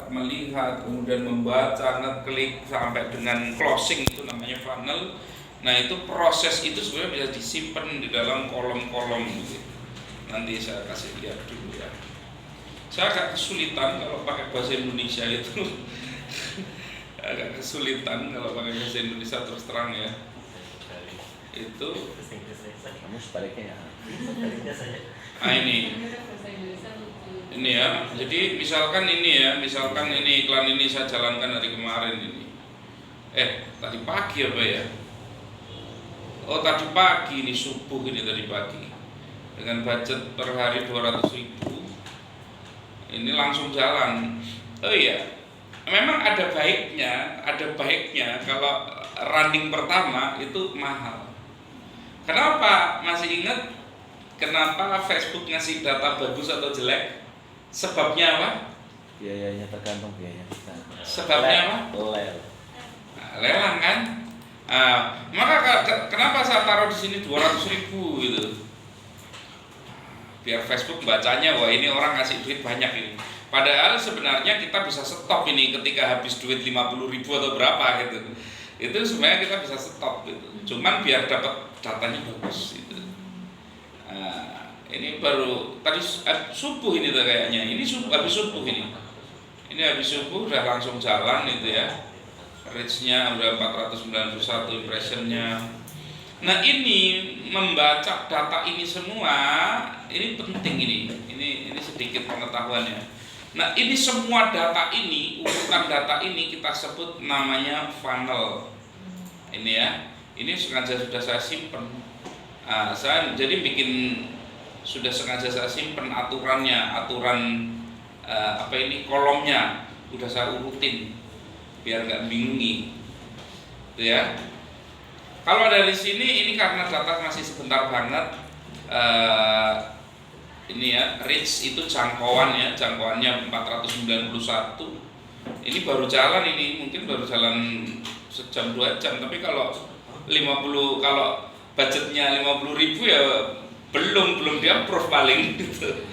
melihat, kemudian membaca, ngeklik sampai dengan closing, itu namanya funnel. Nah itu proses itu sebenarnya bisa disimpan di dalam kolom-kolom gitu. Nanti saya kasih lihat dulu ya. Saya agak kesulitan kalau pakai bahasa Indonesia itu agak kesulitan kalau pakai bahasa Indonesia, terus terang ya. Itu kamu sebaliknya ya. Nah ini ya, jadi misalkan ini iklan ini saya jalankan hari kemarin ini. Tadi pagi apa ya? Oh tadi pagi ini, subuh ini tadi pagi. Dengan budget per hari 200.000, ini langsung jalan. Oh iya, memang ada baiknya kalau running pertama itu mahal. Kenapa? Masih ingat kenapa Facebook ngasih data bagus atau jelek? Sebabnya apa? Biayanya tergantung biaya. Sebabnya apa? Lelang kan? Maka kenapa saya taruh di sini 200.000 gitu? Biar Facebook bacanya, wah ini orang ngasih duit banyak ini. Padahal sebenarnya kita bisa stop ini ketika habis duit 50.000 atau berapa gitu. Itu sebenarnya kita bisa stop gitu. Cuman biar dapat datanya bagus gitu. Ini baru tadi subuh ini tuh kayaknya. Ini habis subuh ini. Ini habis subuh udah langsung jalan itu ya. Reach-nya udah 491 impression-nya. Nah ini membaca data ini semua ini penting ini sedikit pengetahuannya. Nah ini semua data ini, urutan data ini kita sebut namanya funnel. Ini ya, ini sengaja sudah saya simpen. Saya jadi sudah sengaja saya simpen aturan kolomnya udah saya urutin biar nggak bingungi, gitu ya. Kalau dari sini ini karena data masih sebentar banget, ini ya, reach itu jangkauannya 491. Ini baru jalan, ini mungkin baru jalan sejam 2 jam. Tapi kalau budgetnya 50.000 ya belum dia approve paling gitu.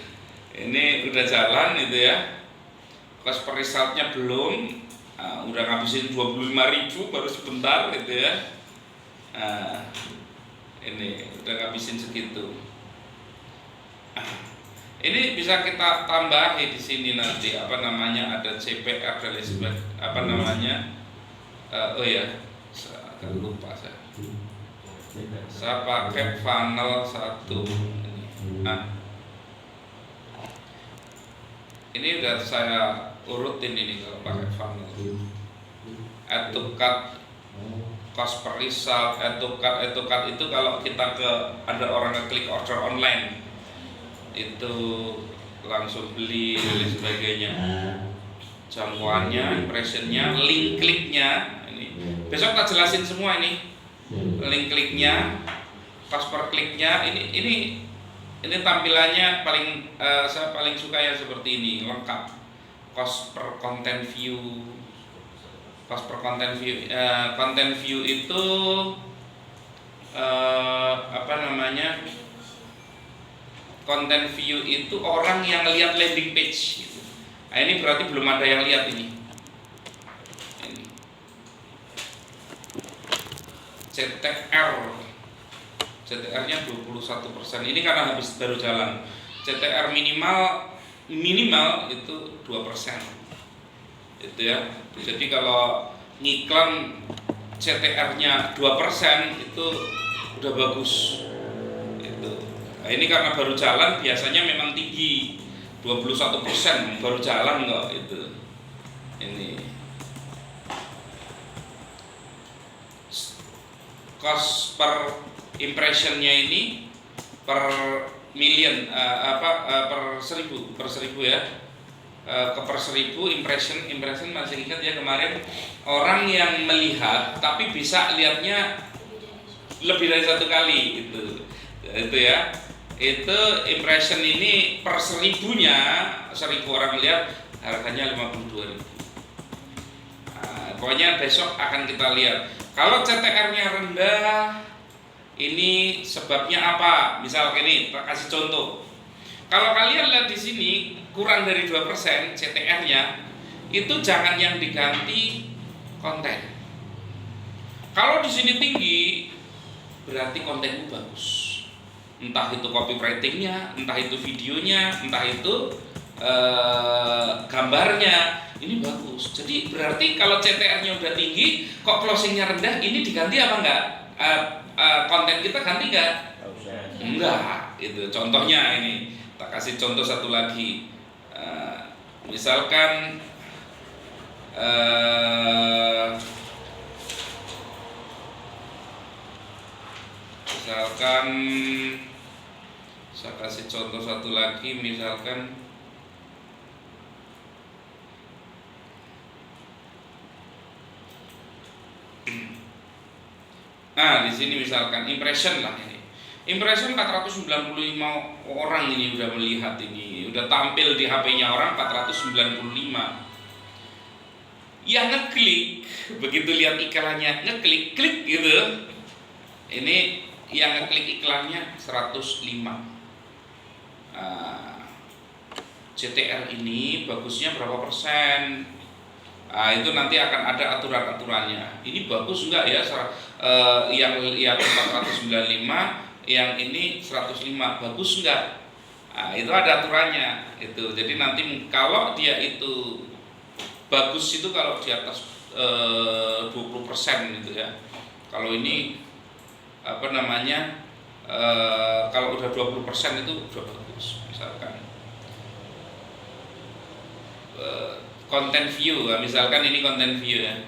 Ini udah jalan itu ya. Cost per resultnya belum, udah ngabisin 25.000 baru sebentar gitu ya. Ini udah ngabisin segitu. Ini bisa kita tambahi di sini nanti ada CPR dan sebagainya. Saya lupa saya pakai funnel 1. Ini udah saya urutin ini kalau pakai funnel. Add to cart, cost per result, add to cart itu kalau kita ada orang ngeklik order online itu langsung beli dan sebagainya. Jangkauannya, impressionnya, link kliknya, ini besok tak jelasin semua ini. Link kliknya, cost per kliknya, ini tampilannya saya paling suka yang seperti ini, lengkap. Cost per content view. Content view itu content view itu orang yang lihat landing page gitu. Nah, ini berarti belum ada yang lihat ini. CTR-nya 21%. Ini karena habis baru jalan. CTR minimal itu 2%. Itu ya. Jadi kalau ngiklan CTR-nya 2% itu udah bagus. Itu. Nah, ini karena baru jalan biasanya memang tinggi. 21% baru jalan kok itu. Ini. Cost per impressionnya ini per million per 1000 ya. Per 1000 impression masih ingat ya kemarin orang yang melihat tapi bisa lihatnya lebih dari 1 kali itu ya. Itu impression ini per 1000-nya 1000 orang lihat harganya 52.000. Pokoknya besok akan kita lihat. Kalau CTR-nya rendah, ini sebabnya apa? Misal ini, kita kasih contoh. Kalau kalian lihat di sini kurang dari 2% CTR-nya, itu jangan yang diganti konten. Kalau di sini tinggi, berarti kontenmu bagus. Entah itu copywritingnya, entah itu videonya, entah itu gambarnya, ini bagus. Jadi berarti kalau CTR-nya udah tinggi, kok closing-nya rendah, ini diganti apa enggak? Konten kita ganti enggak? Enggak. Itu contohnya ini. Tak kasih contoh satu lagi. Misalkan saya kasih contoh satu lagi, misalkan di sini misalkan impression lah ini. Impression 495 orang ini udah melihat ini, udah tampil di HP-nya orang 495. Yang ngeklik, begitu lihat iklannya, ngeklik, klik gitu. Ini yang ngeklik iklannya 105. CTR ini bagusnya berapa persen? Itu nanti akan ada aturan-aturannya. Ini bagus enggak ya? Yang 495, yang ini 105, bagus enggak? Itu ada aturannya. Itu. Jadi nanti kalau dia itu bagus itu kalau di atas 20% gitu ya. Kalau ini apa namanya? Kalau udah 20% itu udah bagus. Misalkan konten view, misalkan ini konten view ya.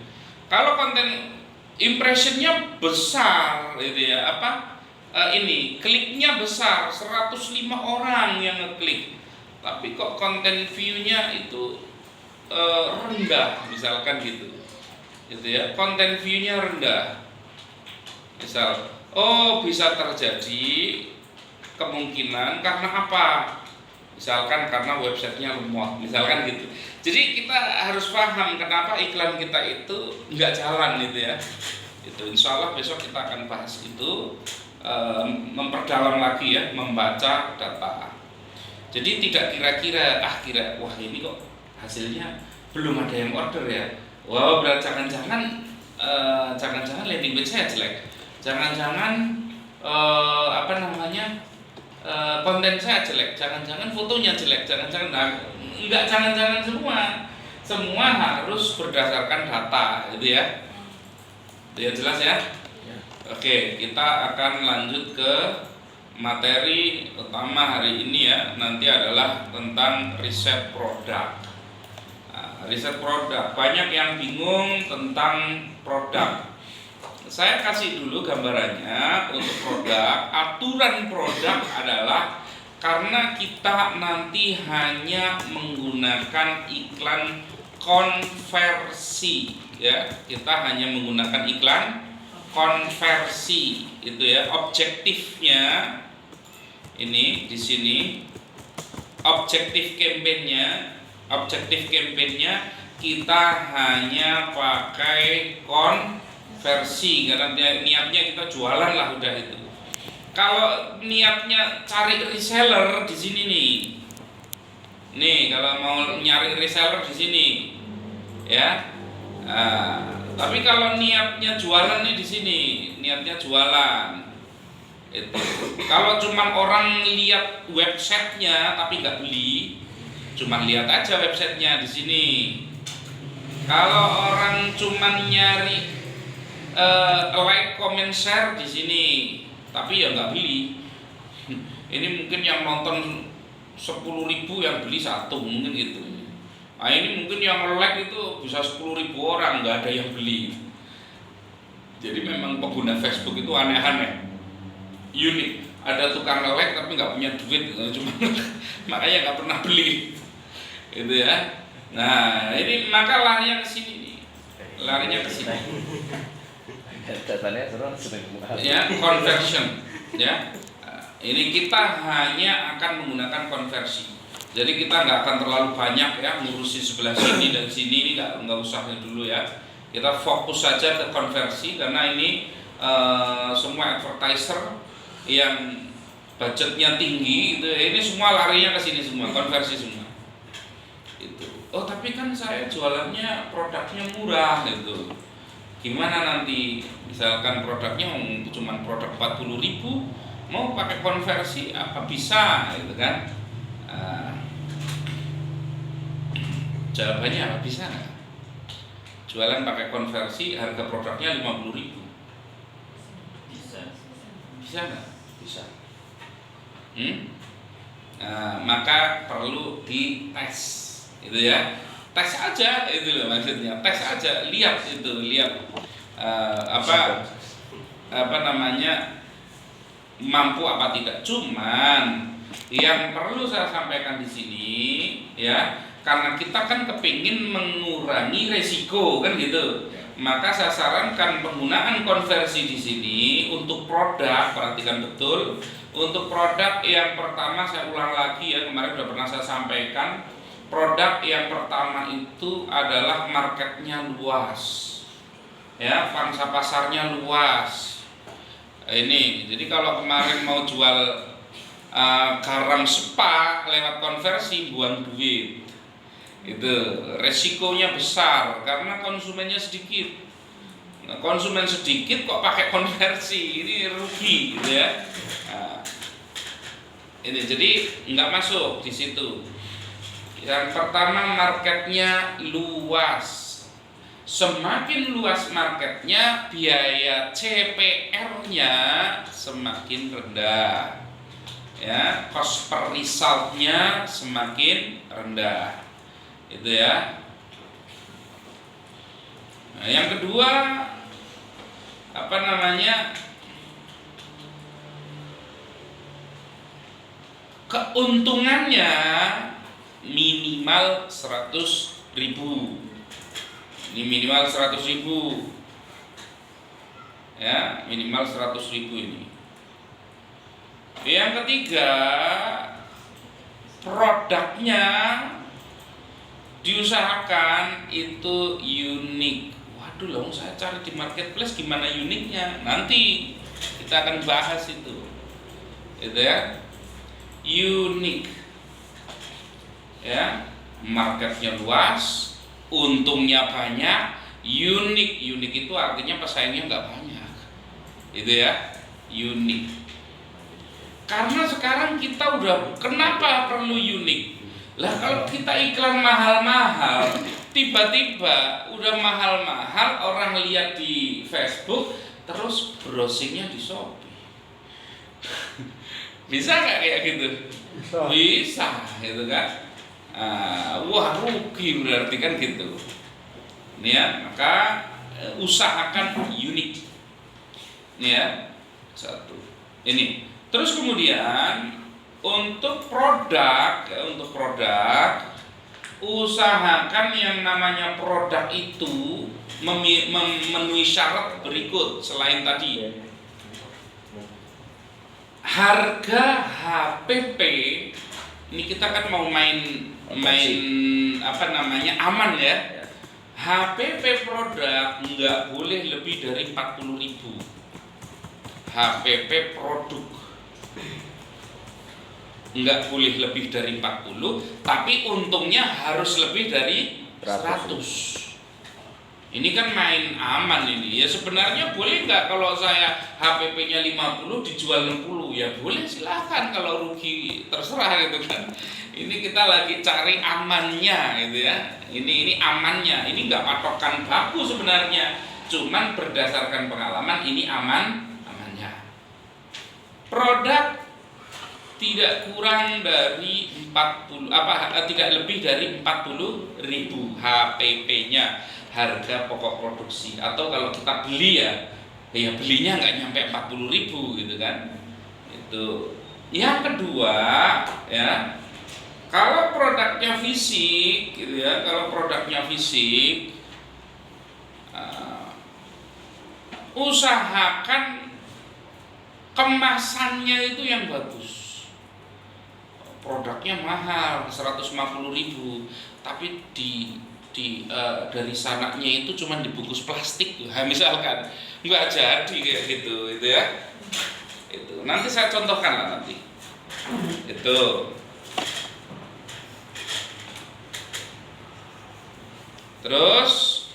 Kalau konten impressionnya besar gitu ya, ini kliknya besar, 105 orang yang ngeklik, tapi kok konten view-nya itu rendah, misalkan gitu ya, konten view-nya rendah, misal, bisa terjadi kemungkinan karena apa? Misalkan karena websitenya lemot, misalkan gitu. Jadi kita harus paham kenapa iklan kita itu nggak jalan gitu ya. Itu insya Allah besok kita akan bahas itu, memperdalam lagi ya, membaca data. Jadi tidak kira-kira wah ini kok hasilnya belum ada yang order ya. Wah, berarti jangan-jangan landing page saya jelek. Jangan-jangan konten saya jelek, jangan-jangan fotonya jelek, jangan-jangan enggak, jangan-jangan semua harus berdasarkan data gitu ya. Ya jelas ya? Oke, kita akan lanjut ke materi utama hari ini ya. Nanti adalah tentang riset produk. Riset produk, banyak yang bingung tentang produk. Saya kasih dulu gambarannya untuk produk. Aturan produk adalah karena kita nanti hanya menggunakan iklan konversi ya. Kita hanya menggunakan iklan konversi itu ya. Objektifnya ini di sini objektif kampanyenya kita hanya pakai konversi karena niatnya kita jualan lah udah itu. Kalau niatnya cari reseller di sini nih, kalau mau nyari reseller di sini, ya. Tapi kalau niatnya jualan nih di sini, niatnya jualan. Itu. Kalau cuma orang lihat websitenya tapi nggak beli, cuma lihat aja websitenya di sini. Kalau orang cuma nyari like, comment, share di sini, tapi ya nggak beli. Ini mungkin yang nonton 10.000 yang beli 1 mungkin gitu. Nah ini mungkin yang like itu bisa 10.000 orang, nggak ada yang beli. Jadi memang pengguna Facebook itu aneh-aneh, unik. Ada tukang like tapi nggak punya duit, cuma makanya nggak pernah beli, gitu ya. Nah ini maka larinya ke sini nih, larinya ke sini. Ya, conversion ya. Ini kita hanya akan menggunakan konversi. Jadi kita nggak akan terlalu banyak ya ngurusin sebelah sini dan sini, ini nggak usah dulu ya. Kita fokus saja ke konversi karena ini semua advertiser yang budgetnya tinggi itu, ini semua larinya ke sini semua, konversi semua. Itu. oh tapi kan saya jualannya produknya murah gitu. Gimana nanti misalkan produknya cuma produk 40.000, mau pakai konversi apa bisa gitu kan? Jawabannya apa, bisa nggak? Jualan pakai konversi harga produknya 50.000, bisa nggak? Bisa. Maka perlu dites, itu ya. Tes aja itu loh maksudnya, tes aja, lihat apa namanya, mampu apa tidak. Cuman yang perlu saya sampaikan di sini ya, karena kita kan kepingin mengurangi resiko kan gitu, maka saya sarankan penggunaan konversi di sini untuk produk. Perhatikan betul, untuk produk yang pertama saya ulang lagi ya, kemarin sudah pernah saya sampaikan. Produk yang pertama itu adalah marketnya luas, ya, pangsa pasarnya luas. Ini, jadi kalau kemarin mau jual garam spa lewat konversi, buang duit, itu resikonya besar karena konsumennya sedikit. Konsumen sedikit kok pakai konversi, ini rugi, gitu ya. Ini jadi nggak masuk di situ. Yang pertama, marketnya luas. Semakin luas marketnya, biaya CPR-nya semakin rendah, ya, cost per result-nya semakin rendah, itu ya. Nah, yang kedua, apa namanya, keuntungannya minimal 100.000. Ini minimal 100.000 ya, minimal 100.000 ini. Yang ketiga, produknya diusahakan itu unik. Waduh loh, saya cari di marketplace gimana uniknya, nanti kita akan bahas itu ya, unik ya, marketnya luas, untungnya banyak. Unik itu artinya pesaingnya nggak banyak, itu ya, unik. Karena sekarang kita udah, kenapa perlu unik? Lah kalau kita iklan mahal-mahal, tiba-tiba udah mahal-mahal, orang lihat di Facebook, terus browsingnya di Shopee. Bisa nggak kayak gitu? Bisa, gitu kan? Wah rugi berarti kan gitu. Ini ya, maka usahakan unik. Ini ya, satu. Ini. Terus kemudian untuk produk, usahakan yang namanya produk itu memenuhi syarat berikut selain tadi. Harga HPP, ini kita kan mau main apa namanya, aman ya. HPP produk nggak boleh lebih dari 40.000. HPP produk nggak boleh lebih dari 40, tapi untungnya harus lebih dari 100. Ini kan main aman ini. Ya sebenarnya boleh nggak kalau saya HPP-nya 50 dijual 60? Ya boleh, silahkan, kalau rugi terserah gitu kan. Ini kita lagi cari amannya gitu ya. Ini amannya. Ini nggak patokan baku sebenarnya. Cuman berdasarkan pengalaman ini amannya. Produk tidak kurang dari 40, tidak lebih dari 40.000 HPP-nya, harga pokok produksi. Atau kalau kita beli ya belinya nggak nyampe 40.000 gitu kan. Itu. Yang kedua ya, kalau produknya fisik gitu ya, usahakan kemasannya itu yang bagus. Produknya mahal 150.000, tapi dari sananya itu cuma dibungkus plastik, misalkan nggak jadi kayak gitu, itu ya. Itu nanti saya contohkan lah nanti. Itu. Terus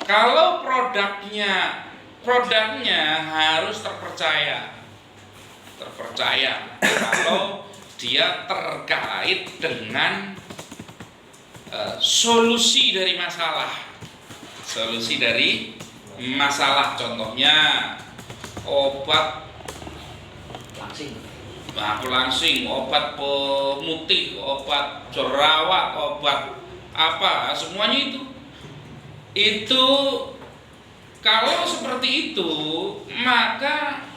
kalau produknya harus terpercaya kalau dia terkait dengan solusi dari masalah, contohnya obat pelangsing, obat pemutih, obat jerawat, obat apa, semuanya itu kalau seperti itu maka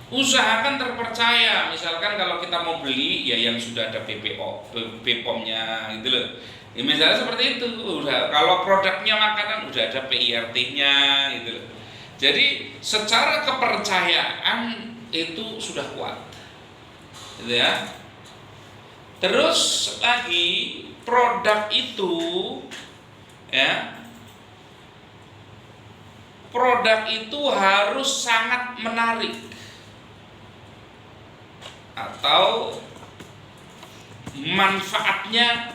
usahakan terpercaya. Misalkan kalau kita mau beli ya yang sudah ada BPOM-nya gitu loh. Ya, misalnya seperti itu. Kalau produknya makanan udah ada PIRT-nya gitu loh. Jadi secara kepercayaan itu sudah kuat. Gitu ya. Terus lagi produk itu harus sangat menarik atau manfaatnya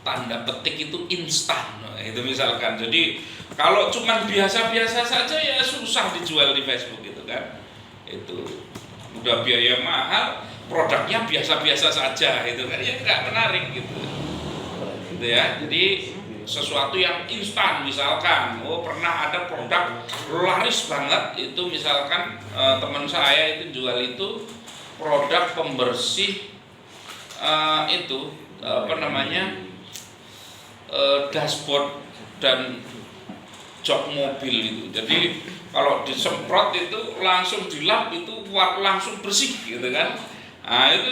tanda petik itu instan. Itu misalkan, jadi kalau cuman biasa-biasa saja ya susah dijual di Facebook gitu kan. Itu udah biaya mahal, produknya biasa-biasa saja itu kan ya nggak menarik gitu ya. Jadi sesuatu yang instan, misalkan pernah ada produk laris banget itu, misalkan teman saya itu jual itu produk pembersih dashboard dan jok mobil itu. Jadi kalau disemprot itu langsung dilap itu langsung bersih gitu kan. Nah itu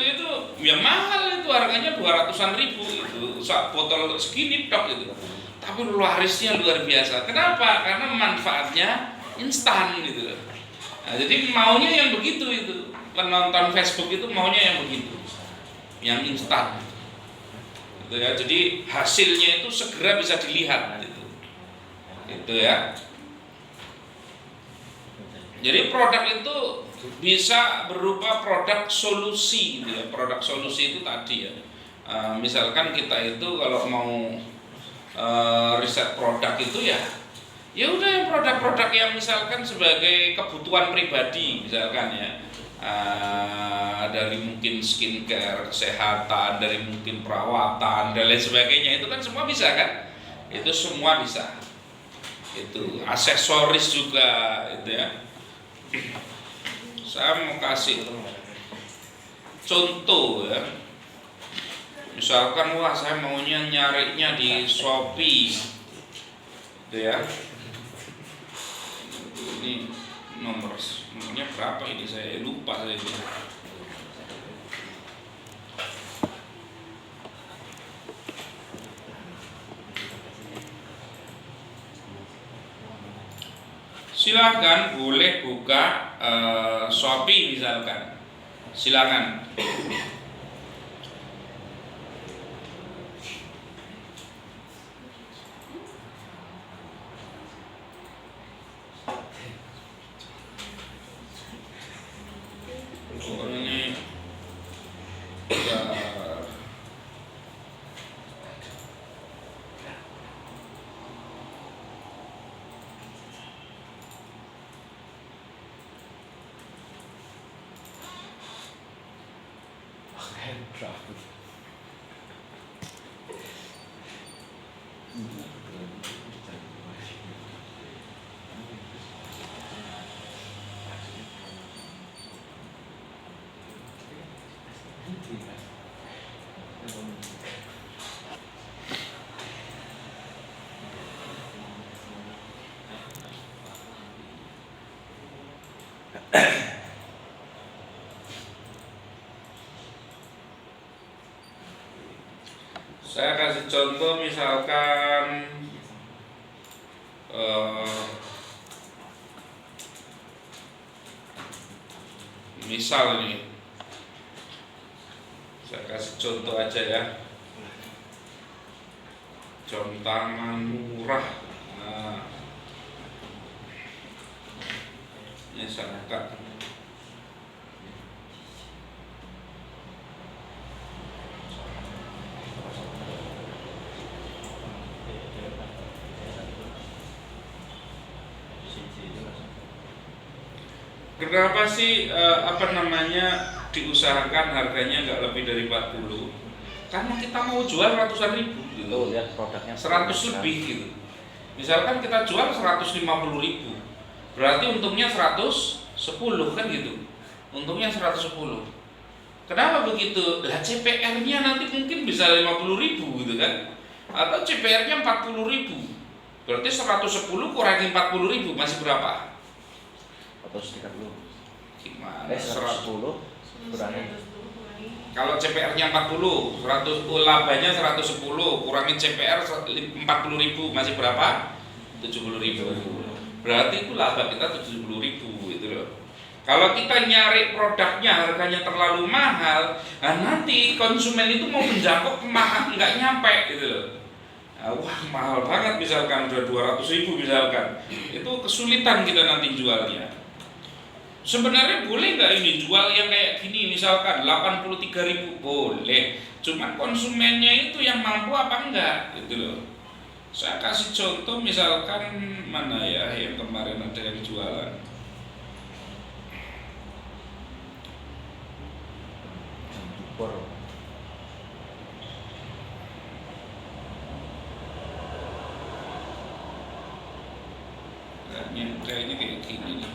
ya mahal, itu harganya 200-an ribu itu botol segini tok itu. Tapi larisnya luar biasa. Kenapa? Karena manfaatnya instan gitu. Nah, jadi maunya yang begitu itu. Penonton Facebook itu maunya yang begitu, yang instan. Gitu ya. Jadi hasilnya itu segera bisa dilihat gitu. Itu ya. Jadi produk itu bisa berupa produk solusi gitu ya. Produk solusi itu tadi ya. Misalkan kita itu kalau mau riset produk itu ya udah yang produk-produk yang misalkan sebagai kebutuhan pribadi misalkan ya. Dari mungkin skincare, kesehatan, dari mungkin perawatan dan lain sebagainya, itu kan semua bisa kan? Itu semua bisa. Itu aksesoris juga itu ya. Saya mau kasih contoh ya. Misalkan saya maunya nyarinya di Shopee gitu ya. Ini nomornya berapa ini, saya lupa saya ini. Silakan boleh buka Shopee misalkan. Silakan. Ini saya kasih contoh misalkan misal ini saya kasih contoh aja ya, jam tangan murah. Nah, ini saya buka. Kenapa sih diusahakan harganya nggak lebih dari 40? Karena kita mau jual ratusan ribu gitu. Tuh lihat produknya 100 lebih gitu. Misalkan kita jual 150 ribu, berarti untungnya 110 kan gitu. Untungnya 110. Kenapa begitu? Lah CPR-nya nanti mungkin bisa 50 ribu gitu kan. Atau CPR-nya 40 ribu. Berarti 110 kurangi 40 ribu masih berapa? 130. Gimana? 110 kurangi. Kalau CPR-nya 40, 100 labanya 110 kurangi CPR 40 ribu masih berapa? 70 ribu. Berarti itu laba kita 70 ribu gitu loh. Kalau kita nyari produknya harganya terlalu mahal, nah nanti konsumen itu mau menjangkau mahal nggak nyampe gitu loh. Nah, wah mahal banget misalkan udah 200 ribu misalkan, itu kesulitan kita nanti jualnya. Sebenarnya boleh nggak ini jual yang kayak gini misalkan 83 ribu boleh, cuman konsumennya itu yang mampu apa enggak gitu loh. Saya kasih contoh misalkan mana ya yang kemarin ada yang jualan. Kayaknya kayak gini nih.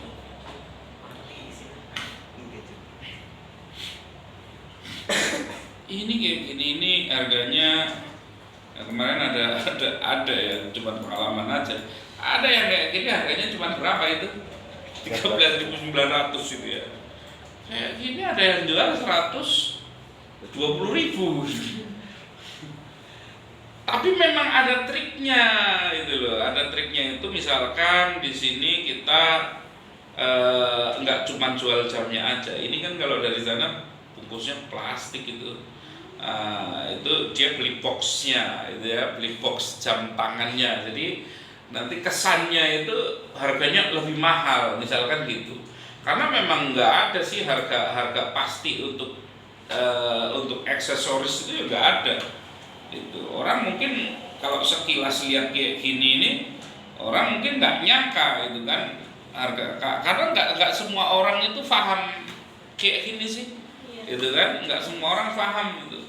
Ini kayak gini, ini harganya kemarin ada ya, cuma pengalaman aja. Ada yang kayak gini harganya cuma berapa itu? 13.900 itu ya. Kayak gini ada yang jual 120 ribu. Tapi memang ada triknya itu loh. Ada triknya itu misalkan di sini kita nggak cuma jual jamnya aja. Ini kan kalau dari sana bungkusnya plastik itu dia beli boxnya itu ya, beli box jam tangannya. Jadi nanti kesannya itu harganya lebih mahal misalkan gitu. Karena memang nggak ada sih harga pasti untuk aksesoris itu nggak ada. Itu orang mungkin kalau sekilas lihat kayak gini ini orang mungkin nggak nyangka itu kan harga, karena nggak semua orang itu paham kayak gini sih. Itu kan nggak semua orang paham gitu.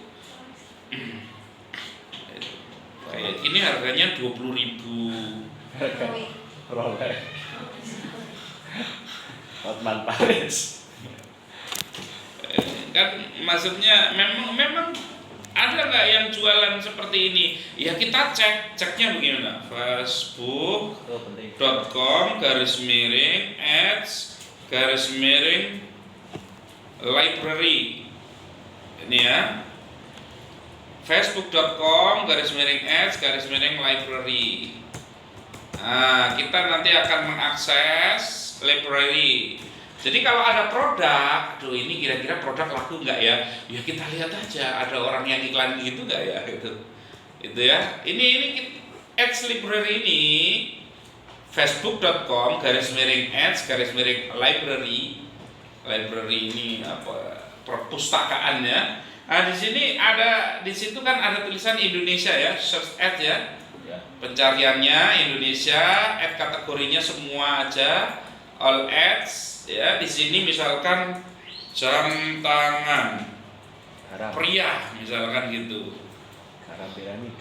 Kayak gini harganya 20 ribu. Rolex. Hotman Paris. Kan maksudnya memang ada nggak yang jualan seperti ini? Ya kita ceknya bagaimana? Facebook.com/ads/library ini ya, facebook.com/ads/library. Nah, kita nanti akan mengakses library. Jadi kalau ada produk, aduh ini kira-kira produk laku nggak ya? Ya kita lihat aja, ada orang yang iklan gitu nggak ya? Itu ya. Ini ads library ini facebook.com/ads/library. Library ini apa? Perpustakaannya. Nah di sini di situ kan ada tulisan Indonesia ya, search ad ya. Pencariannya Indonesia, ad kategorinya semua aja, all ads. Ya, di sini misalkan jam tangan pria misalkan gitu. Haram piramid.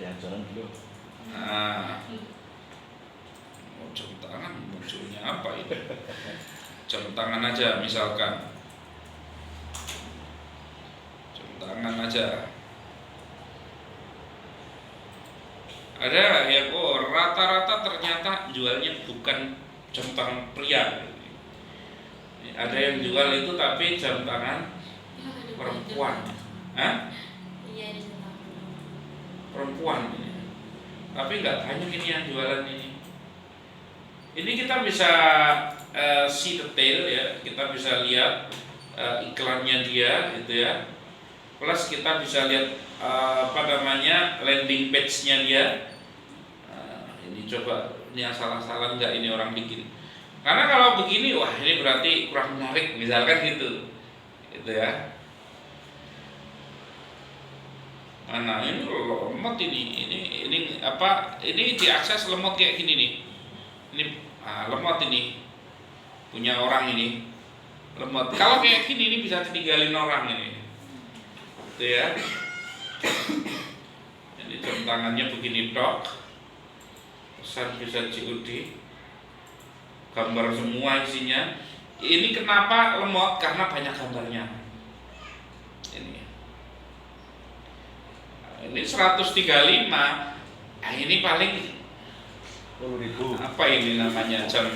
Yang jalan dulu. Nah, jam tangan munculnya apa ini? Jam tangan aja misalkan. Jam tangan aja. Ada yang rata-rata ternyata jualnya bukan jam tangan pria. Ada yang jual itu tapi jam tangan perempuan. Hah? Iya, Perempuan ini. Tapi nggak banyak ini yang jualan ini. Ini kita bisa see detail ya, kita bisa lihat iklannya dia gitu ya. Plus kita bisa lihat landing page-nya dia. Ini coba ini salah-salah nggak ini orang bikin. Karena kalau begini, wah ini berarti kurang menarik, misalkan gitu ya. Mana ini lemot ini apa? Ini diakses lemot kayak gini nih. Ini lemot ini punya orang ini, lemot. Kalau kayak gini ini bisa ditinggalin orang ini, gitu ya. Jadi jam tangannya begini tok, pesan bisa COD, gambar semua isinya. Ini kenapa lemot? Karena banyak gambarnya. Ini 135. Nah, ini paling 10.000. apa ini namanya jam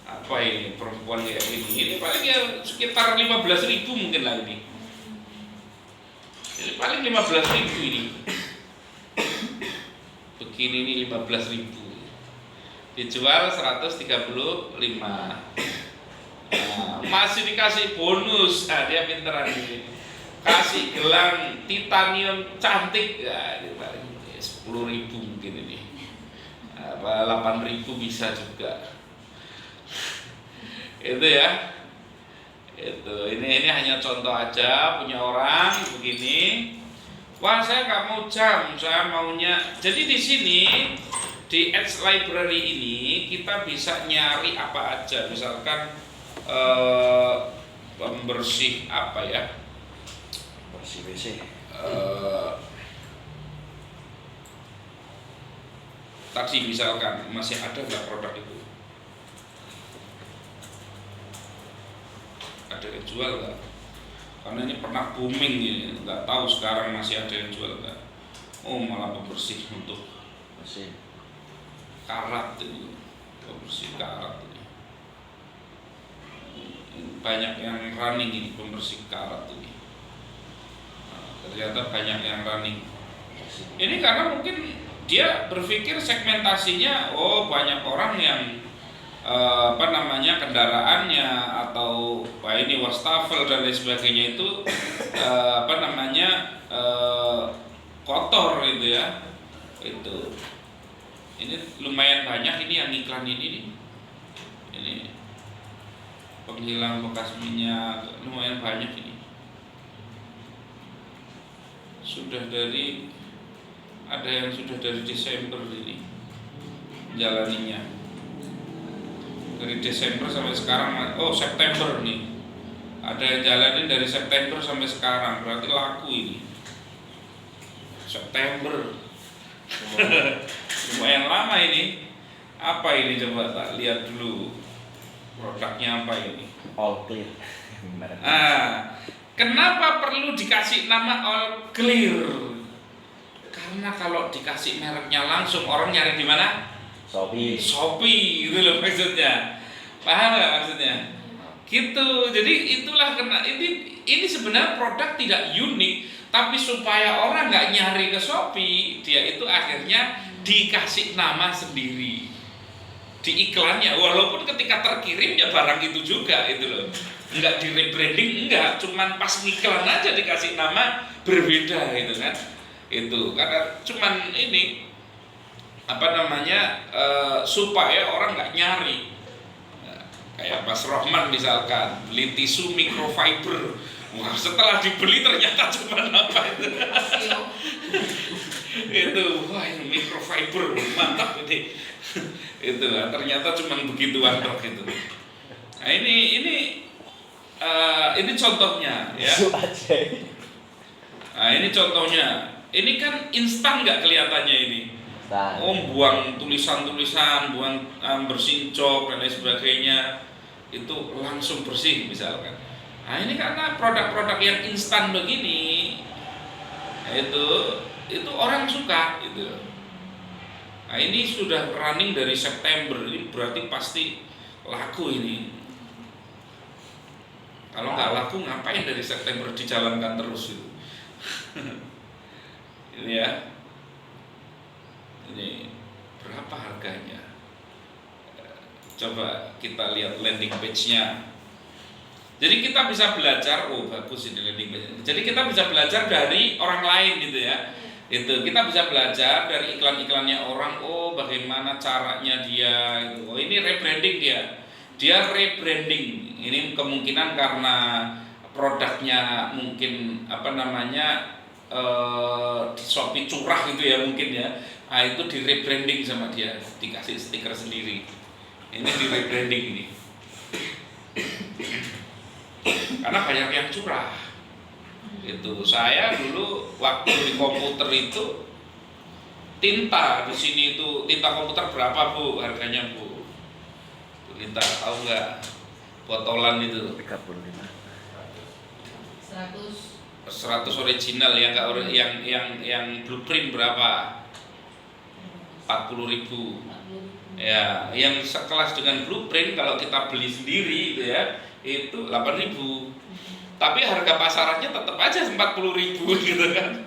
apa ini perempuan kayak ini? Ini paling ya sekitar 15.000 mungkin lah ini. Ini paling 15.000 ini. Begini ini 15.000. Dijual 135. Masih dikasih bonus. Dia pinteran ini. Kasih gelang titanium cantik ya, 10.000 mungkin ini, apa 8.000 bisa juga. Itu ya, itu ini hanya contoh aja punya orang begini. Wah, saya nggak mau jam, saya maunya. Jadi di sini di Edge Library ini kita bisa nyari apa aja, misalkan pembersih apa ya, Bersih WC. taksi misalkan, masih ada nggak produk itu? Ada yang jual nggak? Karena ini pernah booming ini, nggak tahu sekarang masih ada yang jual nggak? Oh, malah pembersih untuk Bersih. karat ini, pembersih karat ini. Banyak yang running ini pembersih karat ini. Ternyata banyak yang running. Ini karena mungkin dia berpikir segmentasinya, oh banyak orang yang kendaraannya atau ini wastafel dan lain sebagainya itu kotor gitu ya. Itu. Ini lumayan banyak ini yang iklan ini nih. Ini penghilang bekas minyak lumayan banyak ini. Ada yang sudah dari Desember ini jalaninya, dari Desember sampai sekarang. Oh, September nih ada yang jalanin dari September sampai sekarang, berarti laku ini September. Lumayan lama ini. Apa ini, coba tak lihat dulu produknya apa ini. All clear. Kenapa perlu dikasih nama All Clear? Karena kalau dikasih mereknya langsung orang nyari di mana? Shopee gitu loh maksudnya. Paham nggak maksudnya? Gitu. Jadi itulah ini sebenarnya produk tidak unik, tapi supaya orang nggak nyari ke Shopee, dia itu akhirnya dikasih nama sendiri di iklannya. Walaupun ketika terkirim ya barang itu juga itu loh. Enggak di rebranding, enggak, cuman pas ngiklan aja dikasih nama berbeda gitu kan. Itu karena cuman ini supaya orang nggak nyari. Kayak Mas Rohman misalkan beli tisu microfiber, wah setelah dibeli ternyata cuma apa itu. Itu wah ini microfiber mantap ini. Itu ternyata cuma begituan dok itu. Nah ini contohnya ya. Nah ini contohnya. Ini kan instan nggak kelihatannya ini. Oh, buang tulisan-tulisan, buang bersihin cok dan lain sebagainya, itu langsung bersih misalkan. Nah ini karena produk-produk yang instan begini, itu orang suka gitu. Nah ini sudah running dari September, ini berarti pasti laku ini. Kalau nggak laku ngapain dari September dijalankan terus itu? Ini ya. Ini berapa harganya? Coba kita lihat landing page-nya. Jadi kita bisa belajar, oh bagus ini landing page. Jadi kita bisa belajar dari orang lain gitu ya. Itu kita bisa belajar dari iklan-iklannya orang. Oh bagaimana caranya dia. Oh ini rebranding dia. Dia rebranding. Ini kemungkinan karena produknya mungkin di Shopee curah gitu ya mungkin ya. Nah itu di rebranding sama dia, dikasih stiker sendiri. Ini di rebranding ini. Karena banyak yang curah. Itu saya dulu waktu di komputer itu tinta di sini itu tinta komputer berapa Bu harganya Bu? Tinta tahu nggak? Botolan itu 35. 100 original ya nggak yang blueprint berapa? 40.000. Ya, yang sekelas dengan blueprint kalau kita beli sendiri itu ya itu 8.000. Tapi harga pasarannya tetap aja 40.000 gitu kan.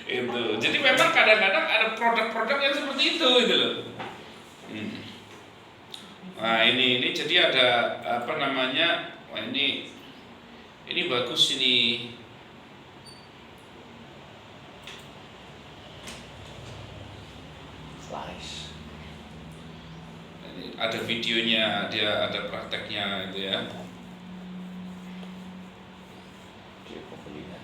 Itu. Jadi memang kadang-kadang ada produk-produk yang seperti itu gitu loh. Nah, ini jadi ada apa namanya? Wah, ini bagus ini. Slice. Ini ada videonya, dia ada prakteknya itu ya. Dia pembelian.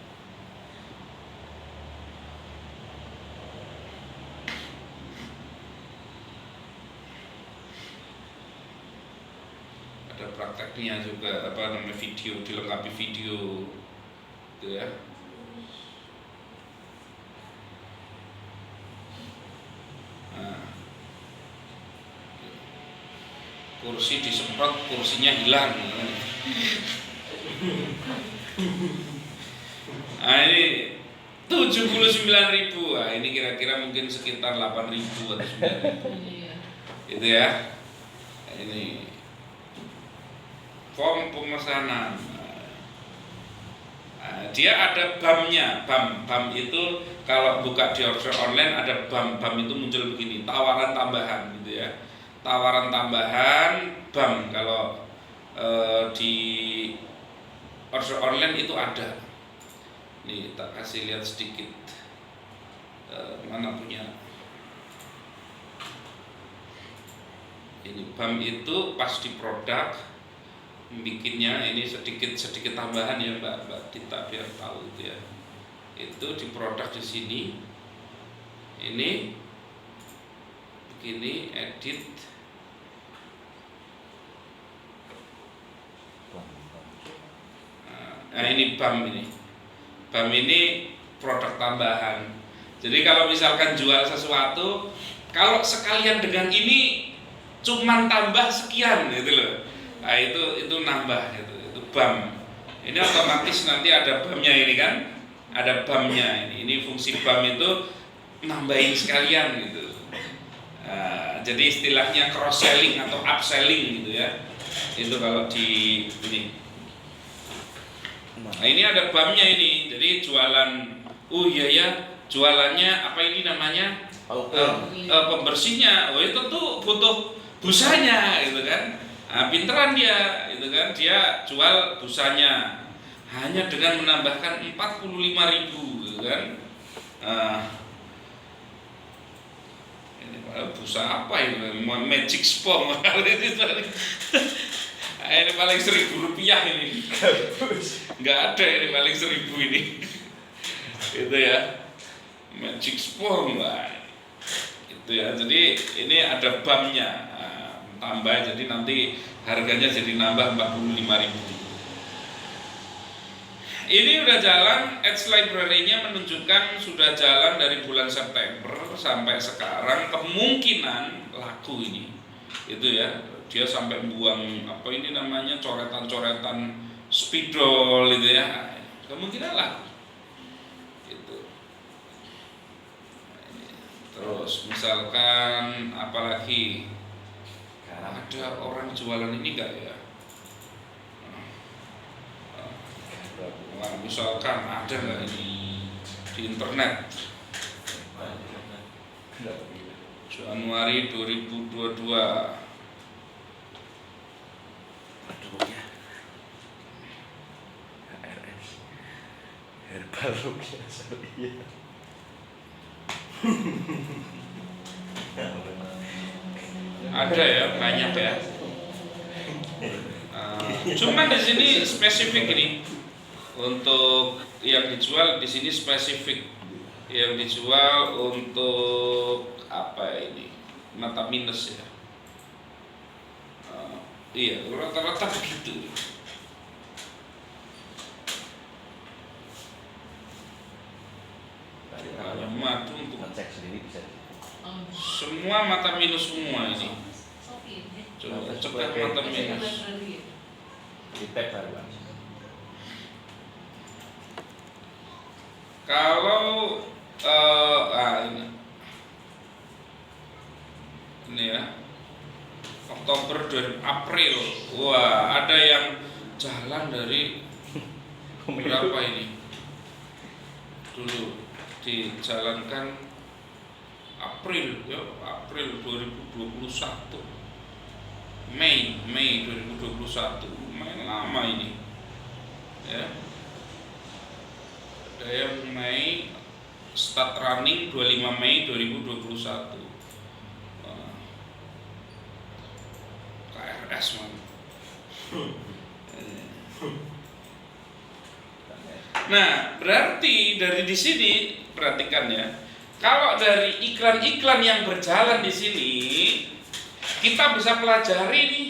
Ada prakteknya juga apa namanya video, dilengkapi video gitu ya. Nah, kursi disemprot, kursinya hilang. Nah, ini 79.000. Nah, ini kira-kira mungkin sekitar 8.000 atau 9.000. Itu ya. Ini form pemesanan. Nah, dia ada BAM-nya. BAM itu kalau buka di order online ada BAM. BAM itu muncul begini, tawaran tambahan gitu ya. Tawaran tambahan BAM kalau di order online itu ada. Nih tak kasih lihat sedikit. Mana punya? Ini BAM itu pas di produk bikinnya ini sedikit tambahan ya Mbak Dita biar tahu itu ya. Itu di produk di sini. Ini begini edit. Nah, ini BAM ini. BAM ini produk tambahan. Jadi kalau misalkan jual sesuatu, kalau sekalian dengan ini cuman tambah sekian gitu loh. Nah, itu nambah itu BAM. Ini otomatis nanti ada BAM-nya ini kan. Ada BAM-nya ini. Ini fungsi BAM itu nambahin sekalian gitu. Nah, jadi istilahnya cross selling atau upselling gitu ya. Itu kalau di ini. Nah, ini ada BAM-nya ini. Jadi jualan jualannya apa ini namanya? Pembersihnya. Oh, itu tentu butuh busanya gitu kan. Nah, pinteran dia gitu kan. Dia jual busanya hanya dengan menambahkan 45.000 gitu kan. Ini busa apa ini? Magic Spong. Ini paling 1.000 rupiah ini. Nggak ada ini paling 1.000 ini. Itu ya. Magic Spong lah. Itu ya. Jadi ini ada BAM-nya. Tambah jadi nanti harganya jadi nambah 45.000. Ini udah jalan, Edge Library-nya menunjukkan sudah jalan dari bulan September sampai sekarang, kemungkinan laku ini. Itu ya, dia sampai buang apa ini namanya coretan-coretan spidol itu ya. Kemungkinan laku. Itu. Terus misalkan apalagi ada orang jualan ini enggak ya? Nah, misalkan ada nggak ini di internet Januari 2022 Aduh ya. HRS Herbal Rupiah Syariah. ada ya, banyak ya. Cuman di sini spesifik ini untuk yang dijual di sini spesifik, yang dijual untuk apa ini mata minus ya. Iya, rata-rata begitu. Tadi Kalau kalau madu untuk ngecek sendiri bisa. semua mata minus semua ini. Coba cekah mata minus. Di tab baru Bang. Kalau ini ya, Oktober dan April, wah ada yang jalan dari berapa ini dulu dijalankan April ya, April 2021, Mei 2021, lumayan lama ini ya. Ada yang Mei start running 25 Mei 2021. KRS man. Nah, berarti dari di sini perhatikan ya. Kalau dari iklan-iklan yang berjalan di sini kita bisa pelajari nih.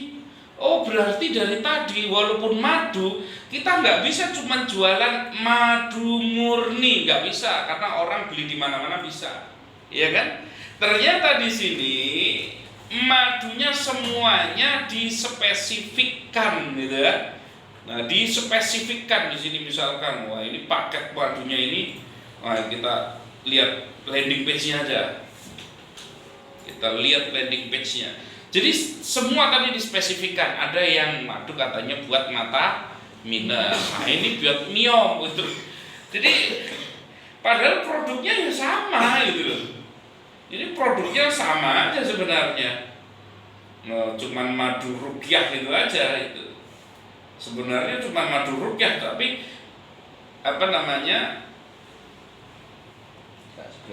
Oh, berarti dari tadi walaupun madu kita nggak bisa cuma jualan madu murni, nggak bisa karena orang beli di mana-mana bisa, ya kan? Ternyata di sini madunya semuanya dispesifikkan, gitu ya. Nah, dispesifikkan di sini misalkan, wah ini paket madunya ini, wah kita lihat landing page-nya aja. Kita lihat landing page-nya. Jadi semua tadi dispesifikkan. Ada yang madu katanya buat mata minus, nah ini buat miom gitu. Jadi padahal produknya ya sama gitu loh. Ini produknya sama aja sebenarnya. Nah, cuman madu rukyah itu aja itu. Sebenarnya cuma madu rukyah tapi apa namanya?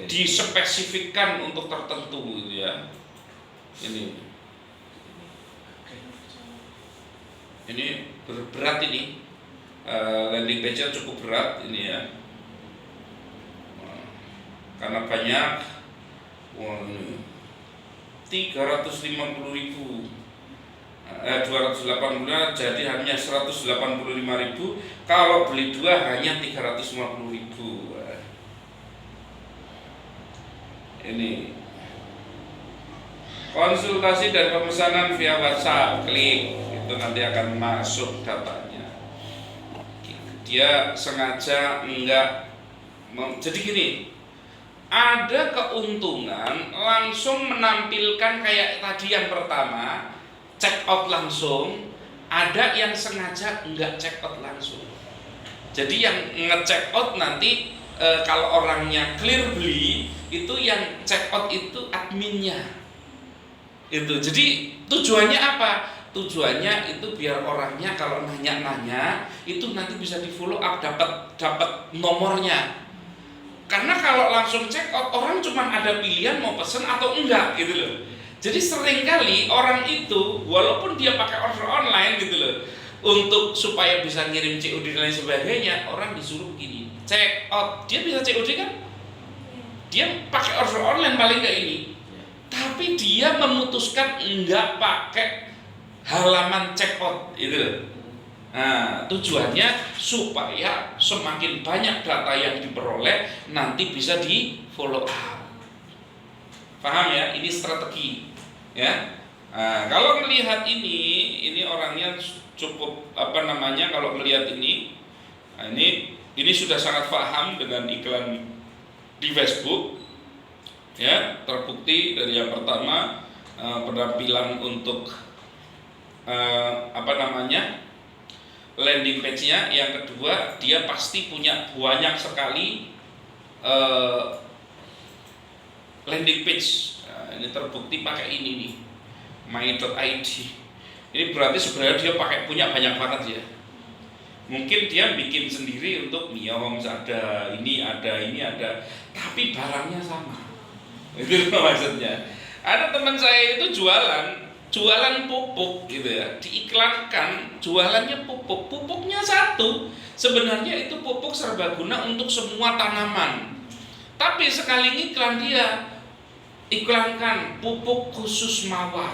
Dispesifikkan untuk tertentu gitu ya. Ini berat ini, landing page-nya cukup berat ini ya, karena banyak. Wah, ini 350.000, 280 jadi hanya 185.000. Kalau beli dua hanya 350.000. Ini konsultasi dan pemesanan via WhatsApp, klik itu nanti akan masuk datanya. Dia sengaja enggak jadi gini, ada keuntungan langsung menampilkan kayak tadi yang pertama check out langsung, ada yang sengaja enggak check out langsung. Jadi yang nge-check out nanti kalau orangnya clear beli, itu yang check out itu adminnya. Itu. Jadi tujuannya apa? Tujuannya itu biar orangnya kalau nanya-nanya itu nanti bisa di follow up, dapat nomornya. Karena kalau langsung check out orang cuma ada pilihan mau pesen atau enggak gitu loh. Jadi seringkali orang itu walaupun dia pakai order online gitu loh, untuk supaya bisa ngirim COD dan lain sebagainya, orang disuruh begini, check out. Dia bisa COD kan? Dia pakai order online paling enggak ini. Tapi dia memutuskan enggak pakai halaman check out itu. Nah, tujuannya supaya semakin banyak data yang diperoleh nanti bisa di follow up. Paham ya? Ini strategi, ya. Nah, kalau melihat ini orangnya cukup apa namanya? Kalau melihat ini, nah ini sudah sangat paham dengan iklan di Facebook, ya. Terbukti dari yang pertama penampilan untuk apa namanya? Landing page-nya, yang kedua dia pasti punya banyak sekali landing page. Nah, ini terbukti pakai ini nih, my.id. Ini berarti sebenarnya dia punya banyak banget ya. Mungkin dia bikin sendiri untuk Mioms ada, ini ada, tapi barangnya sama. Itu maksudnya. Ada teman saya itu jualan pupuk gitu ya, diiklankan jualannya pupuknya satu, sebenarnya itu pupuk serbaguna untuk semua tanaman, tapi sekali iklan dia iklankan pupuk khusus mawar.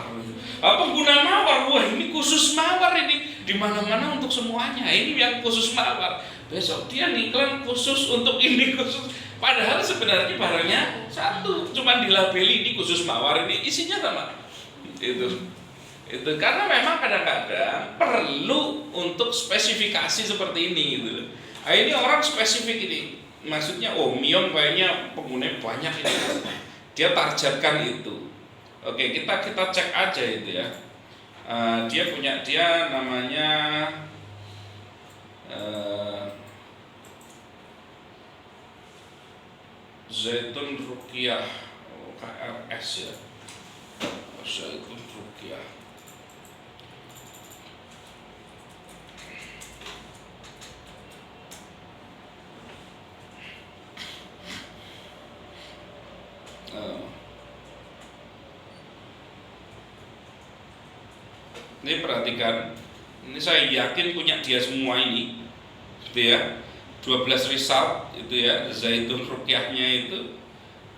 Pengguna mawar, wah ini khusus mawar ini, di mana-mana untuk semuanya. Ini yang khusus mawar. Besok dia iklan khusus untuk ini khusus. Padahal sebenarnya barangnya satu, cuman dilabeli ini khusus mawar, ini isinya sama. Itu karena memang kadang-kadang perlu untuk spesifikasi seperti ini gitu loh. Nah, ini orang spesifik ini, maksudnya Myon kayaknya pengguna banyak ini, dia targetkan itu. Oke, kita cek aja itu ya. Dia namanya Zaitun Ruqyah, KRS ya. Zaitun Ruqyah. Ini perhatikan, ini saya yakin punya dia semua ini, gitu ya. 12 result itu ya, Zaitun Ruqyahnya itu.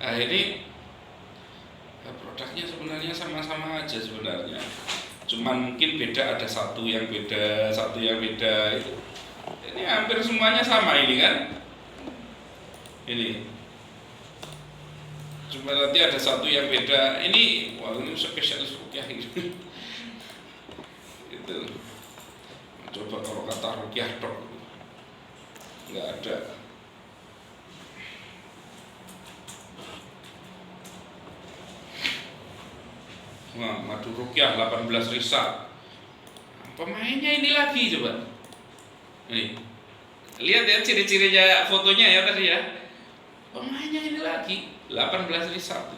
Nah ini produknya sebenarnya sama-sama aja sebenarnya, cuman mungkin beda, ada satu yang beda itu. Ini hampir semuanya sama ini kan, ini cuma nanti ada satu yang beda. Ini wah, ini spesialis ruqyah itu. Itu coba kalau kata ruqyah dok nggak ada. Wah, madu ruqyah 18 risal. Pemainnya ini lagi coba. Nih. Lihat ya ciri-cirinya fotonya ya tadi ya. Pemainnya ini lagi 18 risal.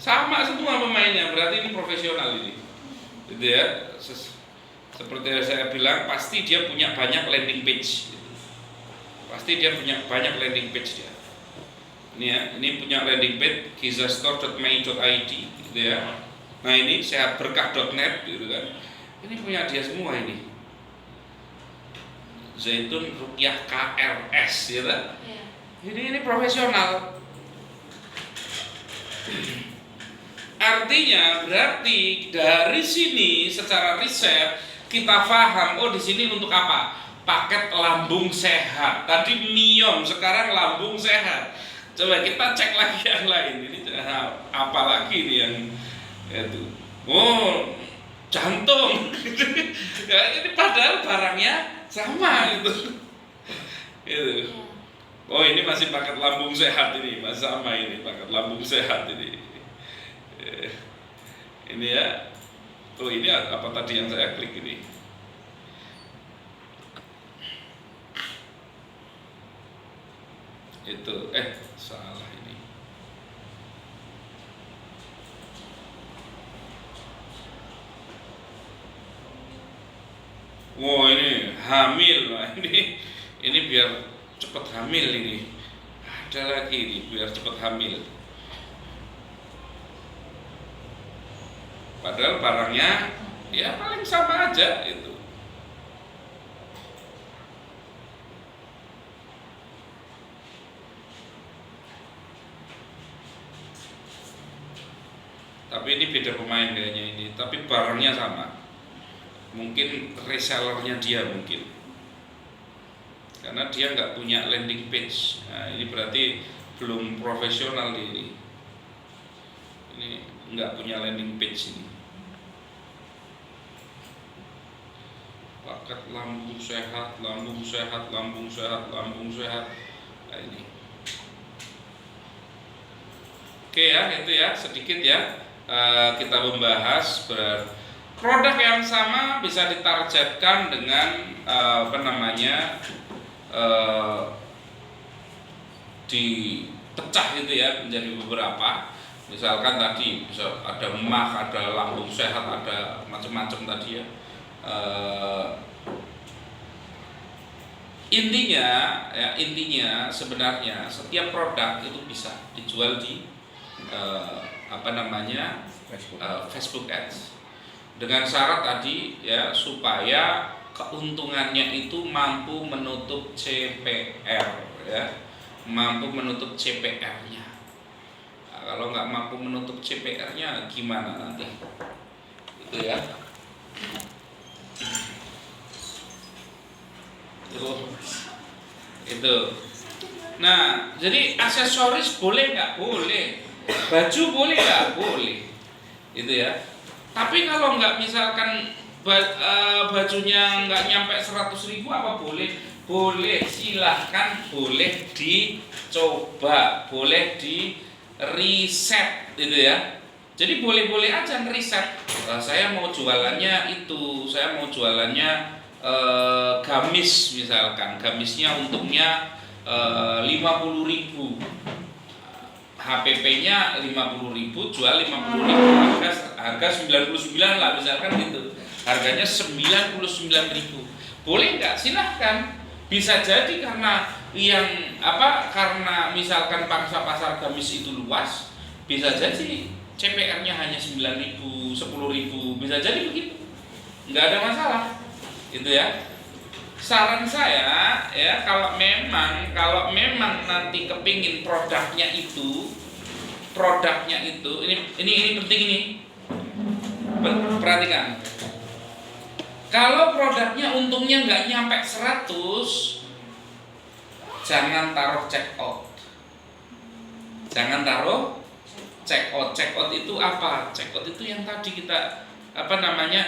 Sama semua pemainnya, berarti ini profesional ini. Gitu ya. Seperti yang saya bilang, pasti dia punya banyak landing page. Pasti dia punya banyak landing page dia. Ini ya, ini punya landing page gizastore.my.id gitu ya. Nah ini sehatberkah.net gitu kan. Ini punya dia semua ini. Zaitun Ruqyah KRS ya kan? Ini profesional. Artinya berarti dari sini secara riset kita paham, di sini untuk apa? Paket lambung sehat. Tadi Myon, sekarang lambung sehat. Coba kita cek lagi yang lain. Ini apa lagi nih yang itu? Jantung. Ya, ini padahal barangnya sama itu. Itu. Ini masih paket lambung sehat ini, masih sama ini paket lambung sehat ini. Ini ya. Ini apa tadi yang saya klik ini? Itu salah ini. Ini hamil. Nah, ini biar cepat hamil ini. Ada lagi ini biar cepat hamil. Padahal barangnya ya paling sama aja itu. Tapi ini beda pemain kayaknya ini. Tapi barangnya sama. Mungkin resellernya dia mungkin. Karena dia nggak punya landing page. Nah, ini berarti belum profesional ini. Ini nggak punya landing page ini. Paket lambung sehat, lambung sehat, lambung sehat, lambung sehat. Nah, ini. Oke ya, itu ya sedikit ya kita membahas produk yang sama bisa ditargetkan dengan dipecah gitu ya menjadi beberapa. Misalkan tadi bisa ada emak, ada lambung sehat, ada macam-macam tadi ya. Intinya sebenarnya setiap produk itu bisa dijual di Facebook Ads dengan syarat tadi ya supaya keuntungannya itu mampu menutup CPR ya, mampu menutup CPR-nya. Kalau nggak mampu menutup CPR-nya gimana nanti? Itu ya. Itu. Nah, jadi aksesoris boleh nggak? Boleh. Baju boleh nggak? Boleh. Itu ya. Tapi kalau nggak misalkan bajunya nggak nyampe 100.000 apa boleh? Boleh, silahkan, boleh dicoba, boleh di riset, gitu ya. Jadi boleh-boleh aja ngeriset. Saya mau jualannya itu, saya mau jualannya gamis misalkan, gamisnya untungnya 50.000, HPP-nya 50.000, jual 50.000, harga 99 lah misalkan gitu, harganya 99.000, boleh nggak? Silahkan. Bisa jadi karena karena misalkan pangsa pasar gamis itu luas, bisa jadi CPR-nya hanya 9.000, 10.000, bisa jadi begitu, nggak ada masalah, itu ya. Saran saya ya, kalau memang nanti kepingin produknya itu ini penting ini, perhatikan. Kalau produknya untungnya nggak nyampe 100, jangan taruh check out. Jangan taruh check out. Check out itu apa? Check out itu yang tadi kita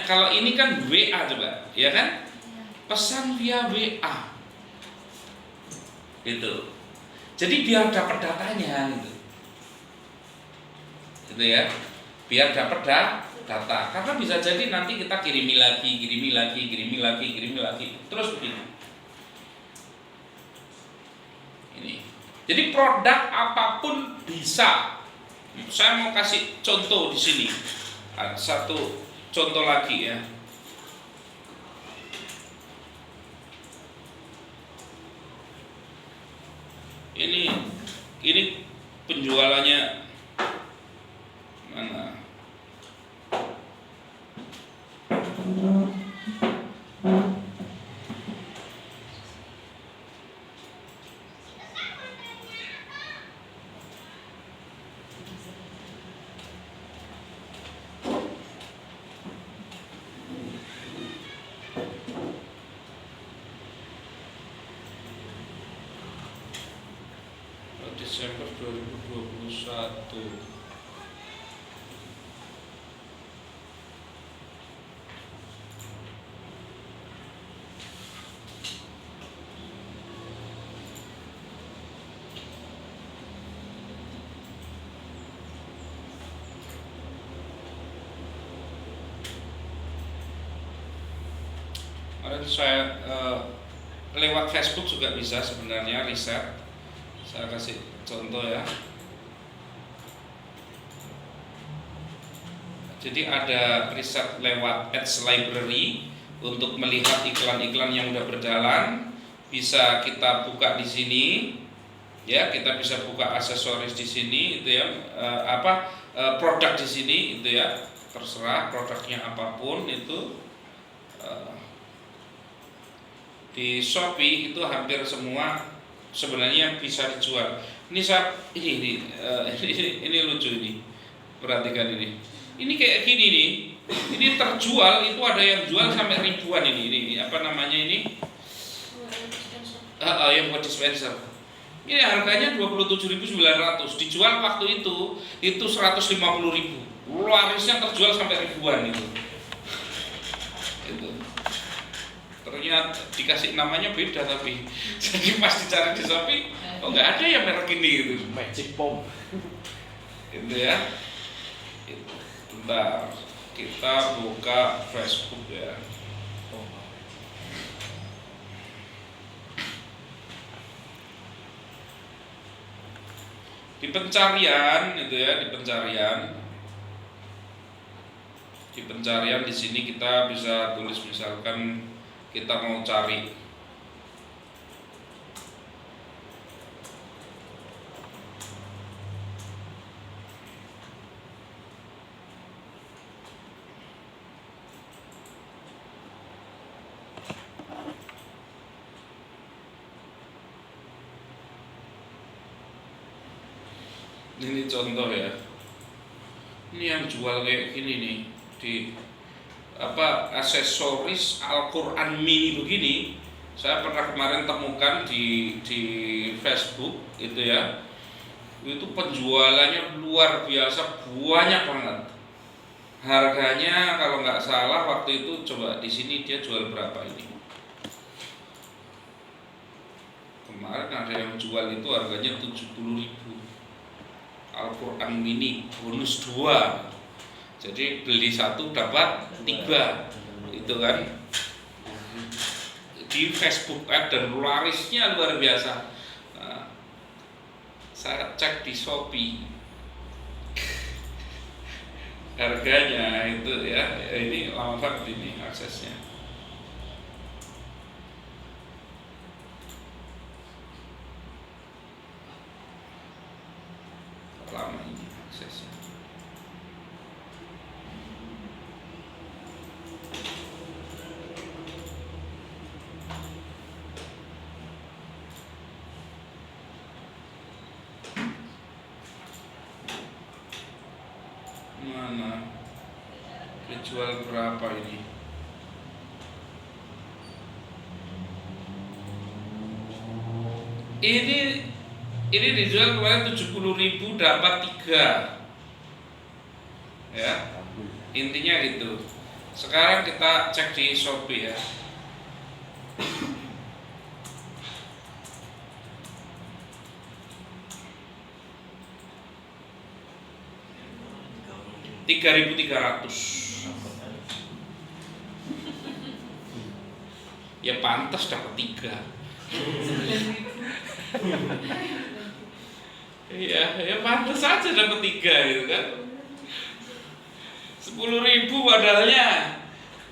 kalau ini kan WA coba, ya kan? Pesan via WA. Gitu. Jadi biar dapat datanya gitu. Gitu ya. Biar dapat data, karena bisa jadi nanti kita kirimi lagi, terus begitu. Ini. Jadi produk apapun bisa. Saya mau kasih contoh di sini. Ada satu contoh lagi ya. Ini penjualannya mana? Desember 2021. Kemarin saya lewat Facebook juga bisa sebenarnya riset. Saya kasih contoh ya. Jadi ada riset lewat Ads Library untuk melihat iklan-iklan yang udah berjalan. Bisa kita buka di sini, ya. Kita bisa buka aksesoris di sini, itu ya. Produk di sini, itu ya. Terserah produknya apapun itu. Di Shopee itu hampir semua sebenarnya bisa dijual. Ini lucu ini. Perhatikan ini. Ini kayak gini nih. Ini terjual, itu ada yang jual sampai ribuan ini. Apa namanya ini? Yang buat dispenser. Ini harganya 27.900. Dijual waktu itu 150.000. Larisnya terjual sampai ribuan itu. Itu. Ternyata dikasih namanya beda, tapi jadi pas dicari di Shopee, nggak ada yang merek ini gitu. Magic Bomb. Itu ya. Bentar, kita buka Facebook ya. Di pencarian itu ya, di pencarian di sini kita bisa tulis misalkan kita mau cari Ini contoh ya. Ini yang jual kayak gini nih di aksesoris Al-Quran mini begini. Saya pernah kemarin temukan di Facebook itu ya. Itu penjualannya luar biasa, banyak banget. Harganya kalau nggak salah waktu itu, coba di sini dia jual berapa ini? Kemarin ada yang jual itu harganya 70.000. Al-Quran mini bonus 2. Jadi beli 1 dapat 3. Itu kan di Facebook dan larisnya luar biasa. Nah, saya cek di Shopee harganya itu ya, ini lama banget ini aksesnya. Lama ini aksesnya. Mana dijual berapa ini? Ini dijual kemarin 70.000 dapat 3. Ya, intinya gitu. Sekarang kita cek di Shopee ya. $3.300. Ya pantas dapat 3. Iya, ya pantas saja dapat 3 gitu kan. 10.000 padahal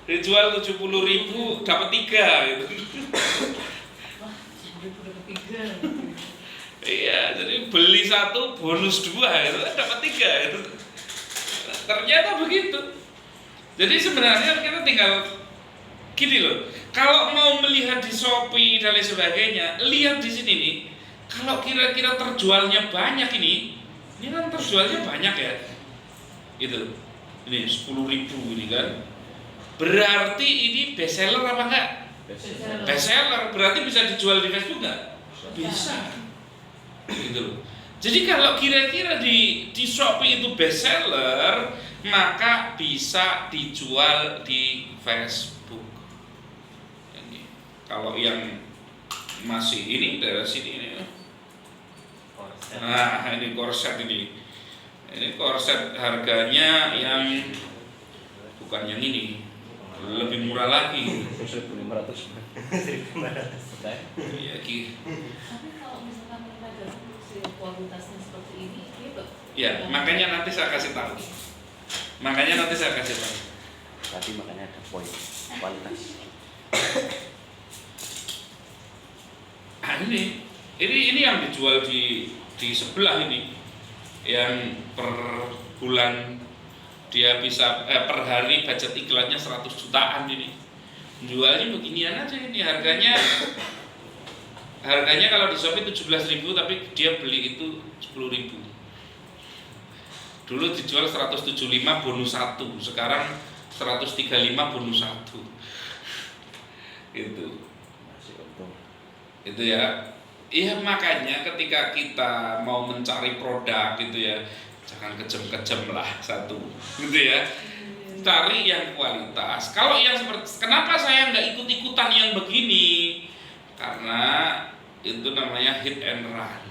dijual 70.000 dapat 3 gitu. Wah, 10.000 dapat 3. Iya, jadi beli 1 bonus 2 gitu kan, dapat 3 gitu. Ternyata begitu. Jadi sebenarnya kita tinggal gini loh. Kalau mau melihat di Shopee dan lain sebagainya, lihat di sini nih. Kalau kira-kira terjualnya banyak ini kan terjualnya banyak ya. Itu. Ini 10.000 ini kan. Berarti ini best seller apa enggak? Best seller. Berarti bisa dijual di Facebook enggak? Bisa. Gitu loh. Jadi kalau kira-kira di Shopee itu best seller, maka bisa dijual di Facebook. Ini. Kalau yang masih ini dari sini ini. Nah, ini korset ini. Ini korset harganya yang bukan yang ini, lebih murah lagi. 1.500. Iya, Tapi kalau misalkan mereka dapat kualitasnya seperti ini, ya, makanya nanti saya kasih tahu. Tadi makanya ada poin kualitas. Nah, ini yang dijual di sebelah ini, yang per bulan dia bisa per hari budget iklannya 100 jutaan ini. Jualnya beginian aja ini harganya kalau di Shopee 17.000 tapi dia beli itu 10.000. Dulu dijual 175 bonus 1, sekarang 135 bonus 1. Itu. Masih untung. Itu ya. Iya, makanya ketika kita mau mencari produk gitu ya, jangan kejem-kejem lah satu, gitu ya. Cari yang kualitas. Kalau yang seperti, kenapa saya nggak ikut-ikutan yang begini? Karena itu namanya hit and run.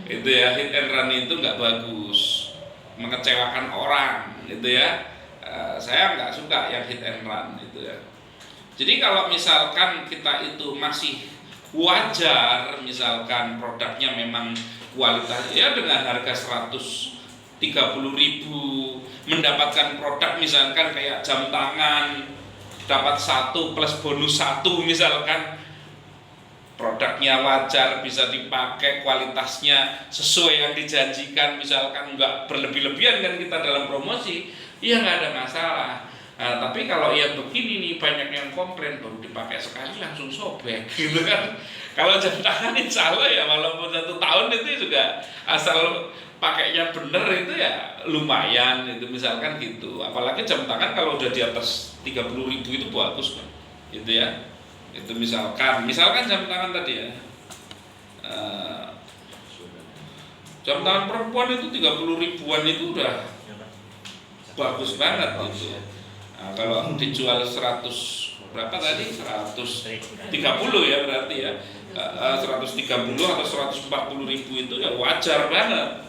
Itu ya, hit and run itu nggak bagus, mengecewakan orang, gitu ya. Saya nggak suka yang hit and run itu ya. Jadi kalau misalkan kita itu masih wajar, misalkan produknya memang kualitas ya dengan harga 130.000 mendapatkan produk misalkan kayak jam tangan dapat 1 plus bonus 1, misalkan produknya wajar, bisa dipakai, kualitasnya sesuai yang dijanjikan, misalkan nggak berlebih-lebihan kan kita dalam promosi, ya nggak ada masalah. Nah, tapi kalau yang begini nih banyak yang komplain baru dipakai sekali langsung sobek gitu kan. Kalau jam tangan insya Allah ya walaupun 1 tahun itu juga asal pakainya bener itu ya lumayan itu misalkan gitu. Apalagi jam tangan kalau udah di atas 30.000 itu bagus kan. Gitu ya. Itu misalkan jam tangan tadi ya. Jam tangan perempuan itu 30 ribuan itu udah bagus banget gitu. Nah, kalau dijual 100 berapa tadi? 130 ya berarti ya. 130 atau 140 ribu itu ya wajar banget.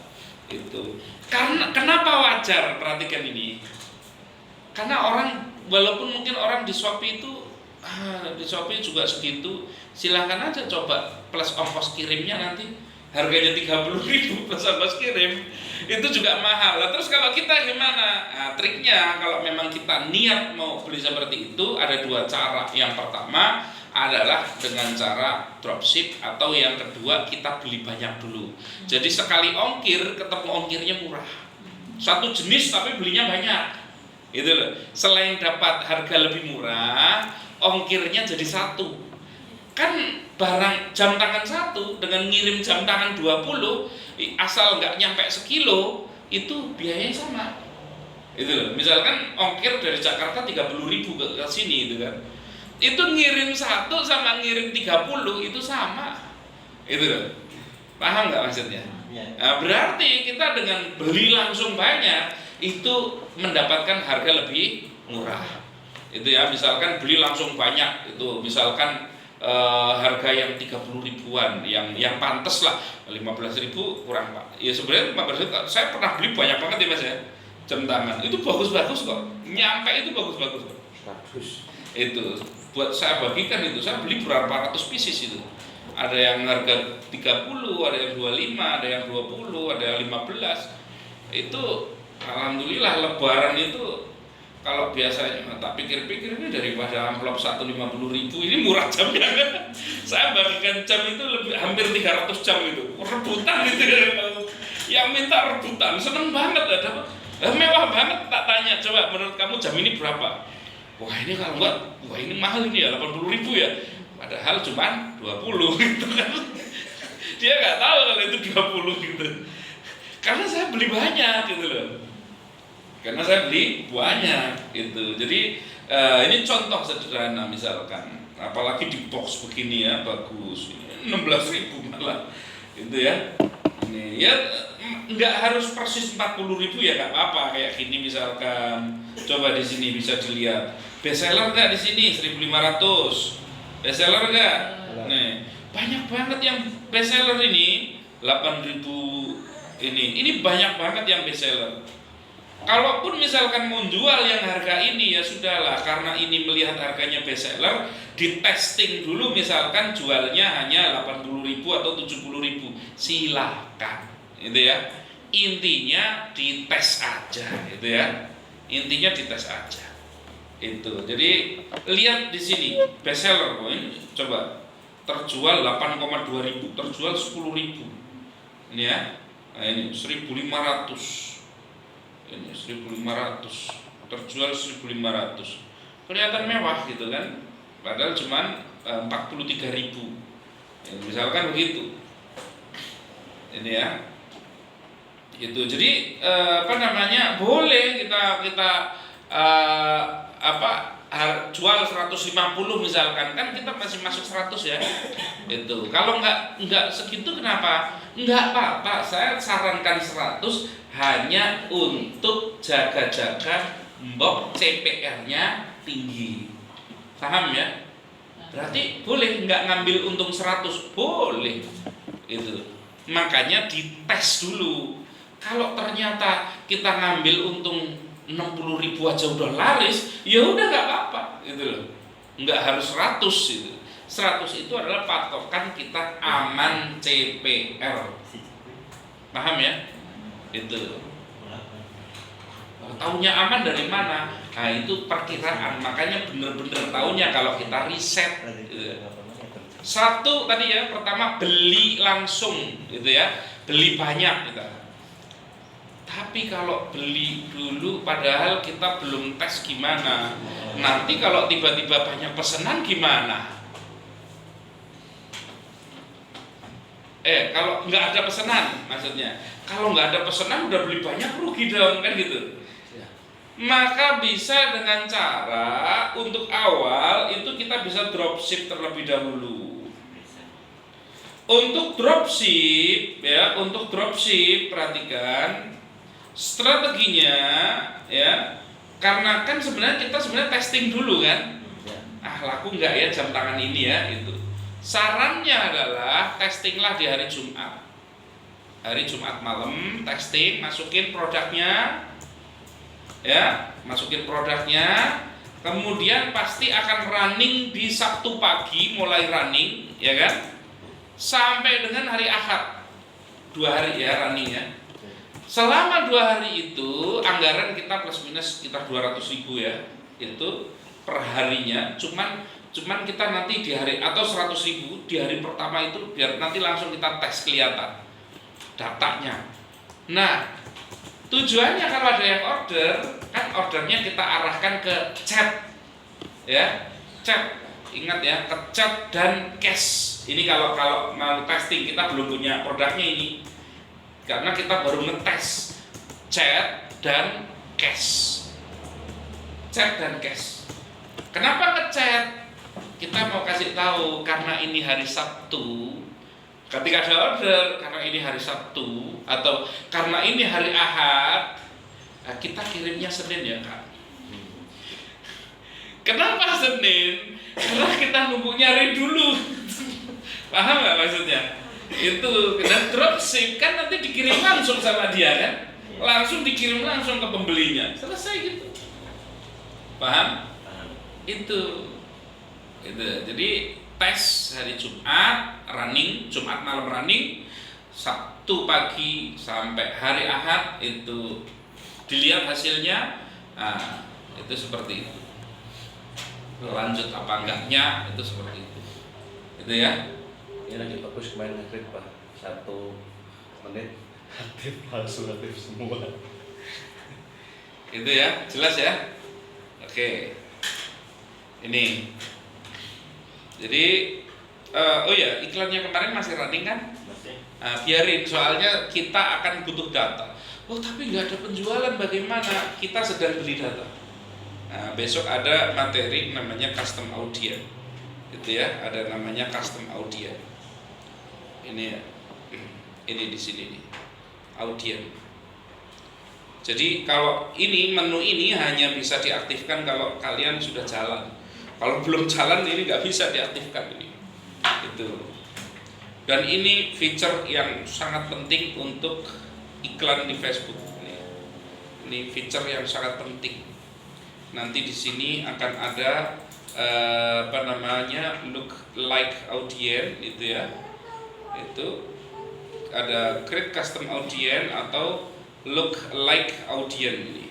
Itu. Karena kenapa wajar? Perhatikan ini. Karena orang walaupun mungkin orang di Shopee itu di Shopee juga segitu, silahkan aja coba plus ongkos kirimnya nanti harganya 30.000 plus ongkos kirim itu juga mahal. Lah terus kalau kita gimana? Nah, triknya kalau memang kita niat mau beli seperti itu ada 2 cara. Yang pertama adalah dengan cara dropship atau yang kedua kita beli banyak dulu. Jadi sekali ongkir ketemu ongkirnya murah. Satu jenis tapi belinya banyak. Itu loh. Selain dapat harga lebih murah, ongkirnya jadi 1. Kan barang jam tangan 1 dengan ngirim jam tangan 20 asal nggak nyampe sekilo itu biayanya sama. Itu loh. Misalkan ongkir dari Jakarta 30.000 ke sini itu kan. Itu ngirim 1 sama ngirim 30 itu sama. Itu loh. Paham nggak maksudnya? Nah, berarti kita dengan beli langsung banyak itu mendapatkan harga lebih murah. Itu ya, misalkan beli langsung banyak itu misalkan harga yang 30 ribuan yang pantes lah 15.000 kurang Pak. Ya sebenarnya 15.000 saya pernah beli banyak banget ya Mas ya. Jam tangan itu bagus-bagus kok. Nyampe itu bagus-bagus kok. Bagus. Itu buat saya bagikan itu saya beli berapa ratus pieces itu. Ada yang harga 30, ada yang 25, ada yang 20, ada yang 15. Itu alhamdulillah lebaran itu kalau biasanya tak pikir-pikir ini daripada amplop 150.000 ini murah jamnya kan. Saya bagikan jam itu lebih hampir 300 jam itu. Rebutan itu ya. Yang minta rebutan seneng banget ada. Mewah banget tak tanya coba menurut kamu jam ini berapa? Wah ini kalau enggak, wah ini mahal ini ya 80.000 ya. Padahal cuma 20 gitu kan. Dia nggak tahu kalau itu 20 gitu. Karena saya beli banyak gitu loh. Karena saya beli banyak gitu. Jadi ini contoh sederhana misalkan. Apalagi di box begini ya bagus. 16.000 malah gitu ya. Ini ya nggak harus persis 40.000 ya nggak apa-apa kayak gini misalkan. Coba di sini bisa dilihat. Bestseller nggak di sini 1.500. Bestseller nggak? Nih banyak banget yang bestseller ini 8.000 ini banyak banget yang bestseller. Kalaupun misalkan mau jual yang harga ini ya sudahlah karena ini melihat harganya bestseller di testing dulu misalkan jualnya hanya 80.000 atau 70.000 silakan itu ya intinya dites aja itu ya intinya dites aja itu. Jadi lihat di sini bestseller ini coba terjual 8,2 ribu terjual 10.000 ini ya. Nah ini 1.500 ini 1.500 terjual 1.500 kelihatan mewah gitu kan padahal cuman 43.000 ya, misalkan begitu ini ya itu. Jadi boleh kita jual 150 misalkan kan kita masih masuk 100 ya itu. Kalau nggak segitu kenapa? Nggak apa-apa, saya sarankan 100 hanya untuk jaga-jaga mbok CPR-nya tinggi. Paham ya? Berarti boleh nggak ngambil untung 100? Boleh. Itu. Makanya dites dulu. Kalau ternyata kita ngambil untung 60.000 aja udah laris, ya udah nggak apa-apa, gitu loh. Nggak harus 100 itu. 100 itu adalah patokan kita aman CPR. Paham ya? Itu. Tahunya aman dari mana? Nah itu perkiraan. Makanya bener-bener tahunya kalau kita riset. Gitu. 1 tadi ya, pertama beli langsung, gitu ya, beli banyak, gitu. Tapi kalau beli dulu padahal kita belum tes gimana, nanti kalau tiba-tiba banyak pesanan gimana? Kalau nggak ada pesanan maksudnya, kalau nggak ada pesanan udah beli banyak rugi dong kan gitu. Ya. Maka bisa dengan cara untuk awal itu kita bisa dropship terlebih dahulu. Untuk dropship ya, untuk dropship perhatikan strateginya ya, karena kan sebenarnya kita testing dulu kan, laku nggak ya jam tangan ini ya itu. Sarannya adalah testinglah di hari Jumat malam, testing, masukin produknya ya, kemudian pasti akan running di Sabtu pagi, mulai running ya kan, sampai dengan hari Ahad, 2 hari ya running ya. Selama 2 hari itu anggaran kita plus minus sekitar 200.000 ya, itu per harinya. Cuman kita nanti di hari atau 100.000 di hari pertama itu biar nanti langsung kita tes kelihatan datanya. Nah, tujuannya kalau ada yang order, kan ordernya kita arahkan ke chat ya, chat. Ingat ya, ke chat dan cash. Ini kalau mau testing, kita belum punya produknya ini, karena kita baru ngetes chat dan cash. Chat dan cash. Kenapa ngechat? Kita mau kasih tahu karena ini hari Sabtu. Ketika ada order karena ini hari Sabtu atau karena ini hari Ahad, kita kirimnya Senin ya Kak. Kenapa Senin? Karena kita nunggu nyari dulu. Paham nggak maksudnya? Itu dan dropship kan nanti dikirim langsung sama dia kan, langsung dikirim langsung ke pembelinya, selesai gitu. Paham? Itu. Jadi tes hari Jumat running, Jumat malam running, Sabtu pagi sampai hari Ahad itu dilihat hasilnya. Nah, itu seperti itu. Lanjut apa enggaknya itu seperti itu. Itu ya. Ini lagi bagus kemarin nge-create Pak, 1 menit aktif langsung aktif semua. Itu ya, jelas ya. Oke. Ini. Jadi oh ya, iklannya kemarin masih running kan? Masih. Biarin, soalnya kita akan butuh data. Oh tapi nggak ada penjualan, bagaimana? Kita sedang beli data. Nah, besok ada materi namanya custom audience, gitu ya. Ada namanya custom audience. Ini ya, ini di sini nih, audience. Jadi kalau ini menu ini hanya bisa diaktifkan kalau kalian sudah jalan. Kalau belum jalan ini nggak bisa diaktifkan ini. Itu. Dan ini feature yang sangat penting untuk iklan di Facebook. Ini feature yang sangat penting. Nanti di sini akan ada look like audience itu ya. Itu ada create custom audience atau look like audience ini.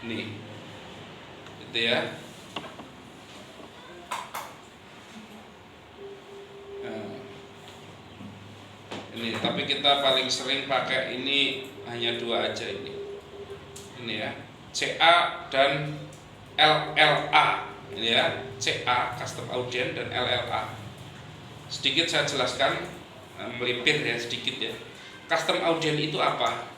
Nih. Itu ya. Ini tapi kita paling sering pakai ini hanya 2 aja ini ya, CA dan LLA ini ya, CA custom audience dan LLA. Sedikit saya jelaskan, melipir ya sedikit ya. Custom audience itu apa?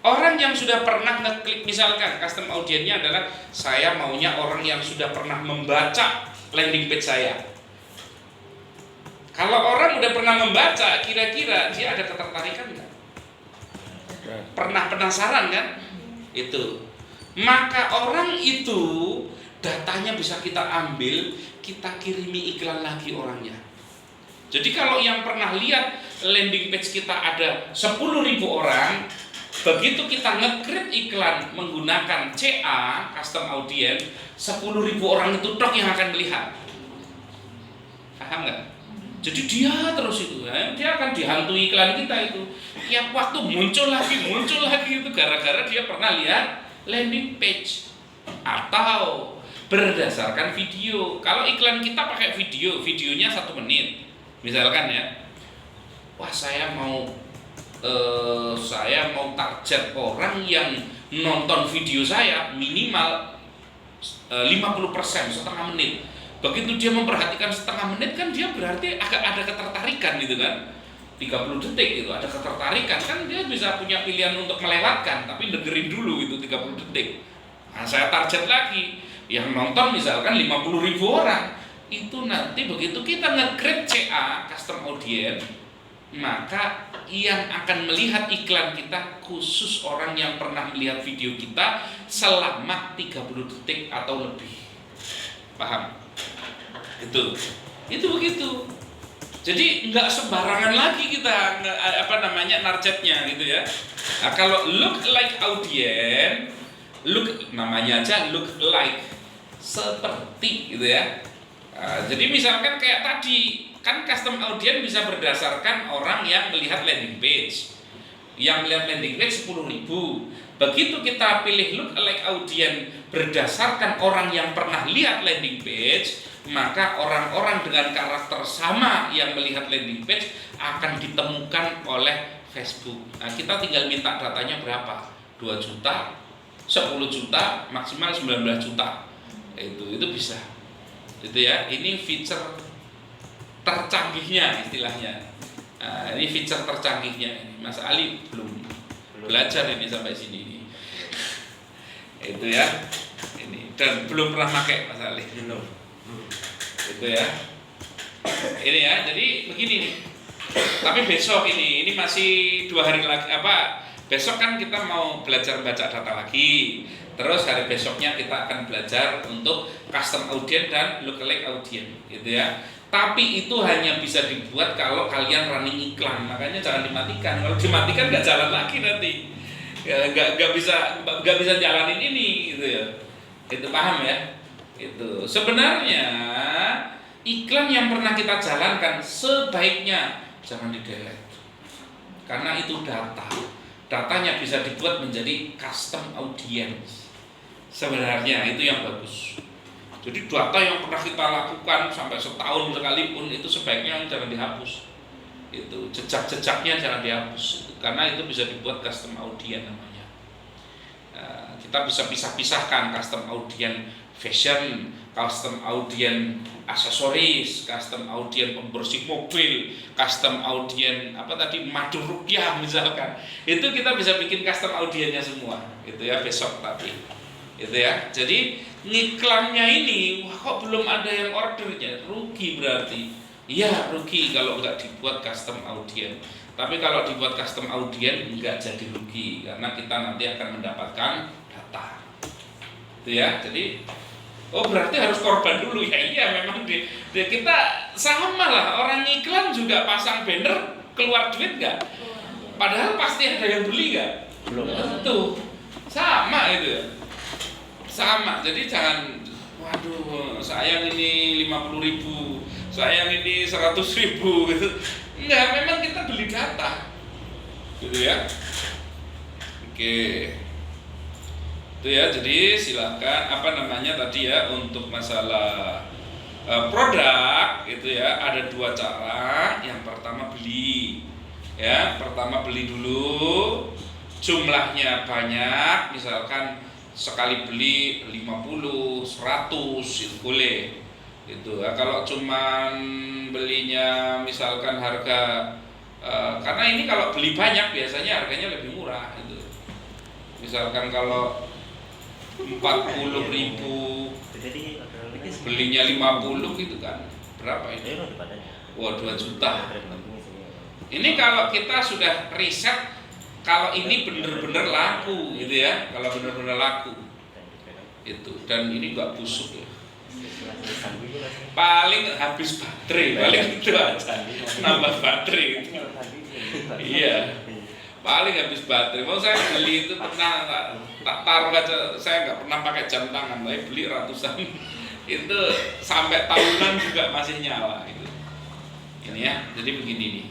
Orang yang sudah pernah ngeklik, misalkan custom audience-nya adalah saya maunya orang yang sudah pernah membaca landing page saya. Kalau orang udah pernah membaca, kira-kira dia ada ketertarikan nggak? Pernah penasaran kan? Itu. Maka orang itu datanya bisa kita ambil, kita kirimi iklan lagi orangnya. Jadi kalau yang pernah lihat landing page kita ada 10.000 orang, begitu kita nge-create iklan menggunakan CA custom audience, 10.000 orang itu tok yang akan melihat. Paham nggak? Jadi dia terus itu, dia akan dihantui iklan kita itu. Tiap waktu muncul lagi itu gara-gara dia pernah lihat landing page atau berdasarkan video. Kalau iklan kita pakai videonya 1 menit, misalkan ya. Wah saya mau saya mau target orang yang nonton video saya minimal 50%, setengah menit. Begitu dia memperhatikan setengah menit kan dia berarti agak ada ketertarikan gitu kan. 30 detik itu ada ketertarikan kan, dia bisa punya pilihan untuk melewatkan, tapi dengerin dulu itu 30 detik. Nah, saya target lagi yang nonton misalkan 50.000 orang. Itu nanti begitu kita nge-create CA, custom audience, maka yang akan melihat iklan kita khusus orang yang pernah melihat video kita selama 30 detik atau lebih. Paham? Itu begitu. Jadi nggak sembarangan lagi kita targetnya gitu ya. Nah, kalau look like audience, namanya aja look like, seperti gitu ya. Nah, jadi misalkan kayak tadi kan custom audience bisa berdasarkan orang yang melihat landing page. Yang melihat landing page 10.000. Begitu kita pilih look like audience berdasarkan orang yang pernah lihat landing page, maka orang-orang dengan karakter sama yang melihat landing page akan ditemukan oleh Facebook. Nah, kita tinggal minta datanya berapa? 2 juta, 10 juta, maksimal 19 juta. Itu bisa. Itu ya, ini feature tercanggihnya istilahnya. Nah, ini feature tercanggihnya ini. Mas Ali belum belajar ini sampai sini ini. Itu ya. Ini dan belum pernah pakai Mas Ali. Itu ya. Ini ya. Jadi begini nih. Tapi besok ini masih 2 hari lagi besok kan kita mau belajar baca data lagi. Terus hari besoknya kita akan belajar untuk custom audience dan lookalike audience gitu ya. Tapi itu hanya bisa dibuat kalau kalian running iklan, makanya jangan dimatikan. Kalau dimatikan nggak jalan lagi nanti, ya, nggak bisa jalanin ini gitu ya. Itu paham ya? Itu sebenarnya iklan yang pernah kita jalankan sebaiknya jangan di-delete, karena itu datanya bisa dibuat menjadi custom audience. Sebenarnya itu yang bagus. Jadi data yang pernah kita lakukan sampai setahun sekalipun itu sebaiknya jangan dihapus. Itu jejak-jejaknya jangan dihapus, karena itu bisa dibuat custom audience namanya. Kita bisa pisah-pisahkan custom audience fashion, custom audience aksesoris, custom audience pembersih mobil, custom audience madu rukyah misalkan. Itu kita bisa bikin custom audience-nya semua. Itu ya besok tapi. Itu ya. Jadi ngiklannya ini kok belum ada yang ordernya, rugi berarti. Iya, rugi kalau nggak dibuat custom audience. Tapi kalau dibuat custom audience nggak jadi rugi, karena kita nanti akan mendapatkan data. Itu ya. Jadi berarti harus korban dulu ya. Iya, memang kita sama lah, orang iklan juga pasang banner keluar duit nggak? Padahal pasti ada yang beli nggak? Belum. Tentu sama itu ya. Sama, jadi jangan waduh sayang ini 50.000, sayang ini 100.000 gitu. Enggak, memang kita beli data gitu ya. Oke. Itu ya, jadi silakan tadi ya untuk masalah produk itu ya, ada 2 cara. Yang pertama beli ya, dulu, jumlahnya banyak, misalkan sekali beli 50, 100 itu boleh. Itu ya, kalau cuman belinya misalkan harga karena ini kalau beli banyak biasanya harganya lebih murah itu. Misalkan kalau 40.000 belinya 50 gitu kan, berapa ini? Wah, 2 juta. Ini kalau kita sudah riset, kalau ini bener-bener laku gitu ya, kalau bener-bener laku itu, dan ini nggak busuk ya, paling habis baterai, paling itu aja, nambah baterai itu. Iya, paling habis baterai. Mau saya beli itu pernah tak taruh aja, saya nggak pernah pakai jam tangan, saya beli ratusan itu sampai tahunan juga masih nyala itu. Ini ya, jadi begini nih.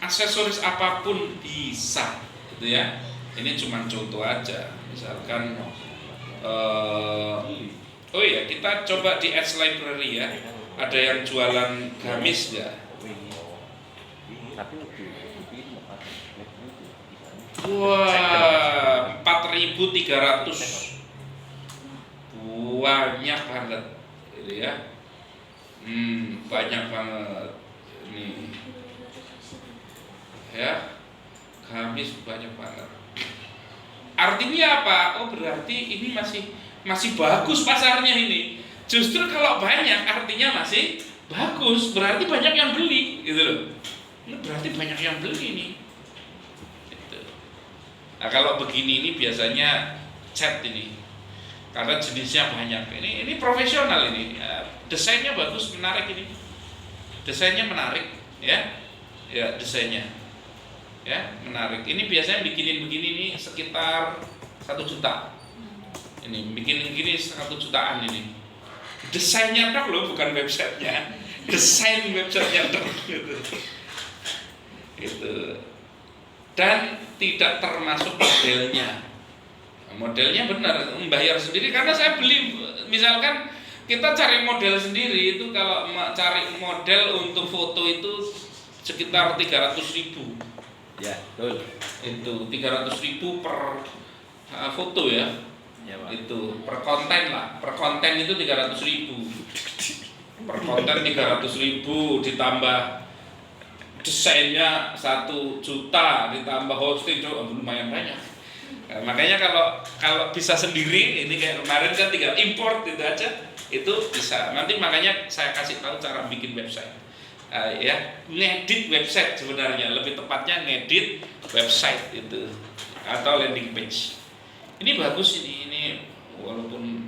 Aksesoris apapun bisa, gitu ya. Ini cuma contoh aja. Misalkan, kita coba di Ads Library ya. Ada yang jualan gamis ya. Wah, 4.300. Banyak banget gitu ya. Banyak banget ini ya, Kamis banyak banget. Artinya apa? Oh, berarti ini masih bagus pasarnya ini. Justru kalau banyak artinya masih bagus, berarti banyak yang beli gitu loh. Ini berarti banyak yang beli nih gitu. Nah, kalau begini ini biasanya chat ini, karena jenisnya banyak. Ini profesional ini. Ya, desainnya bagus, menarik ini. Desainnya menarik, ya. Ya, desainnya. Ya, menarik. Ini biasanya bikinin begini nih sekitar 1 juta. Ini bikin begini 1 jutaan ini. Desainnya dok loh, bukan websitenya. Desain websitenya dok gitu. Itu. Dan tidak termasuk modelnya. Modelnya benar, membayar sendiri karena saya beli, misalkan kita cari model sendiri itu kalau cari model untuk foto itu sekitar 300.000. Ya, betul. Itu 300.000 per foto ya. Ya, Pak. Itu per konten lah, per konten itu 300.000. Per konten 300.000 ditambah desainnya 1 juta ditambah hosting itu lumayan banyak. Nah, makanya kalau bisa sendiri ini kayak kemarin kan tinggal import itu aja itu bisa. Nanti makanya saya kasih tahu cara bikin website. Ya, ngedit website sebenarnya lebih tepatnya ngedit website itu atau landing page. Ini bagus ini walaupun